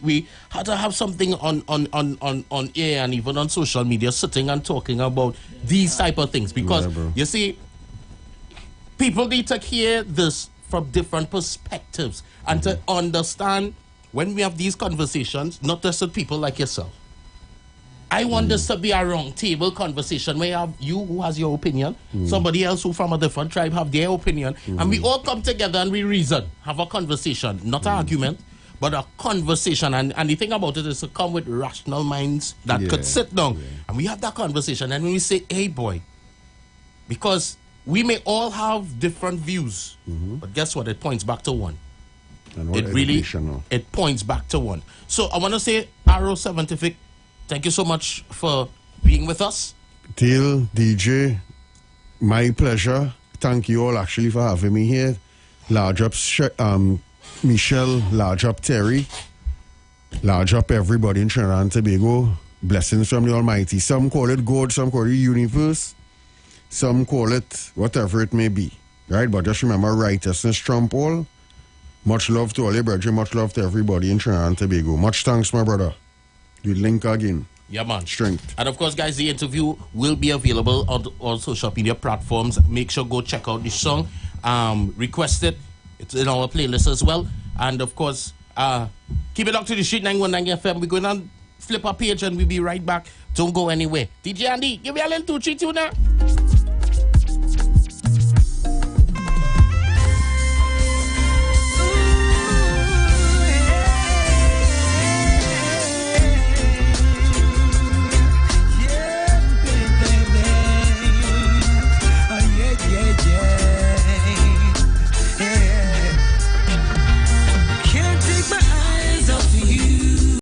we had to have something on air and even on social media, sitting and talking about these type of things. Because, you see, people need to hear this from different perspectives and to understand when we have these conversations, not just with people like yourself. I want this to be a round table conversation where you have you who has your opinion, somebody else who from a different tribe have their opinion, and we all come together and we reason, have a conversation, not an argument, but a conversation. And the thing about it is to come with rational minds that could sit down and we have that conversation, and when we say, hey boy, because we may all have different views, but guess what? It points back to one. It points back to one. So I want to say, Arrow Scientific, thank you so much for being with us. Till DJ, my pleasure. Thank you all actually for having me here. Large up Michelle, large up Terry, large up everybody in Trinidad and Tobago. Blessings from the Almighty. Some call it God, some call it universe. Some call it whatever it may be, right? But just remember, righteousness trump all. Much love to all your brethren, much love to everybody in Trinidad and Tobago. Much thanks, my brother. We link again. Yeah, man. Strength. And of course, guys, the interview will be available on all social media platforms. Make sure go check out the song. Request it. It's in our playlist as well. And of course, keep it up to the street 919 FM. We're going to flip our page and we'll be right back. Don't go anywhere. DJ Andy, give me a little 2-3 tune now.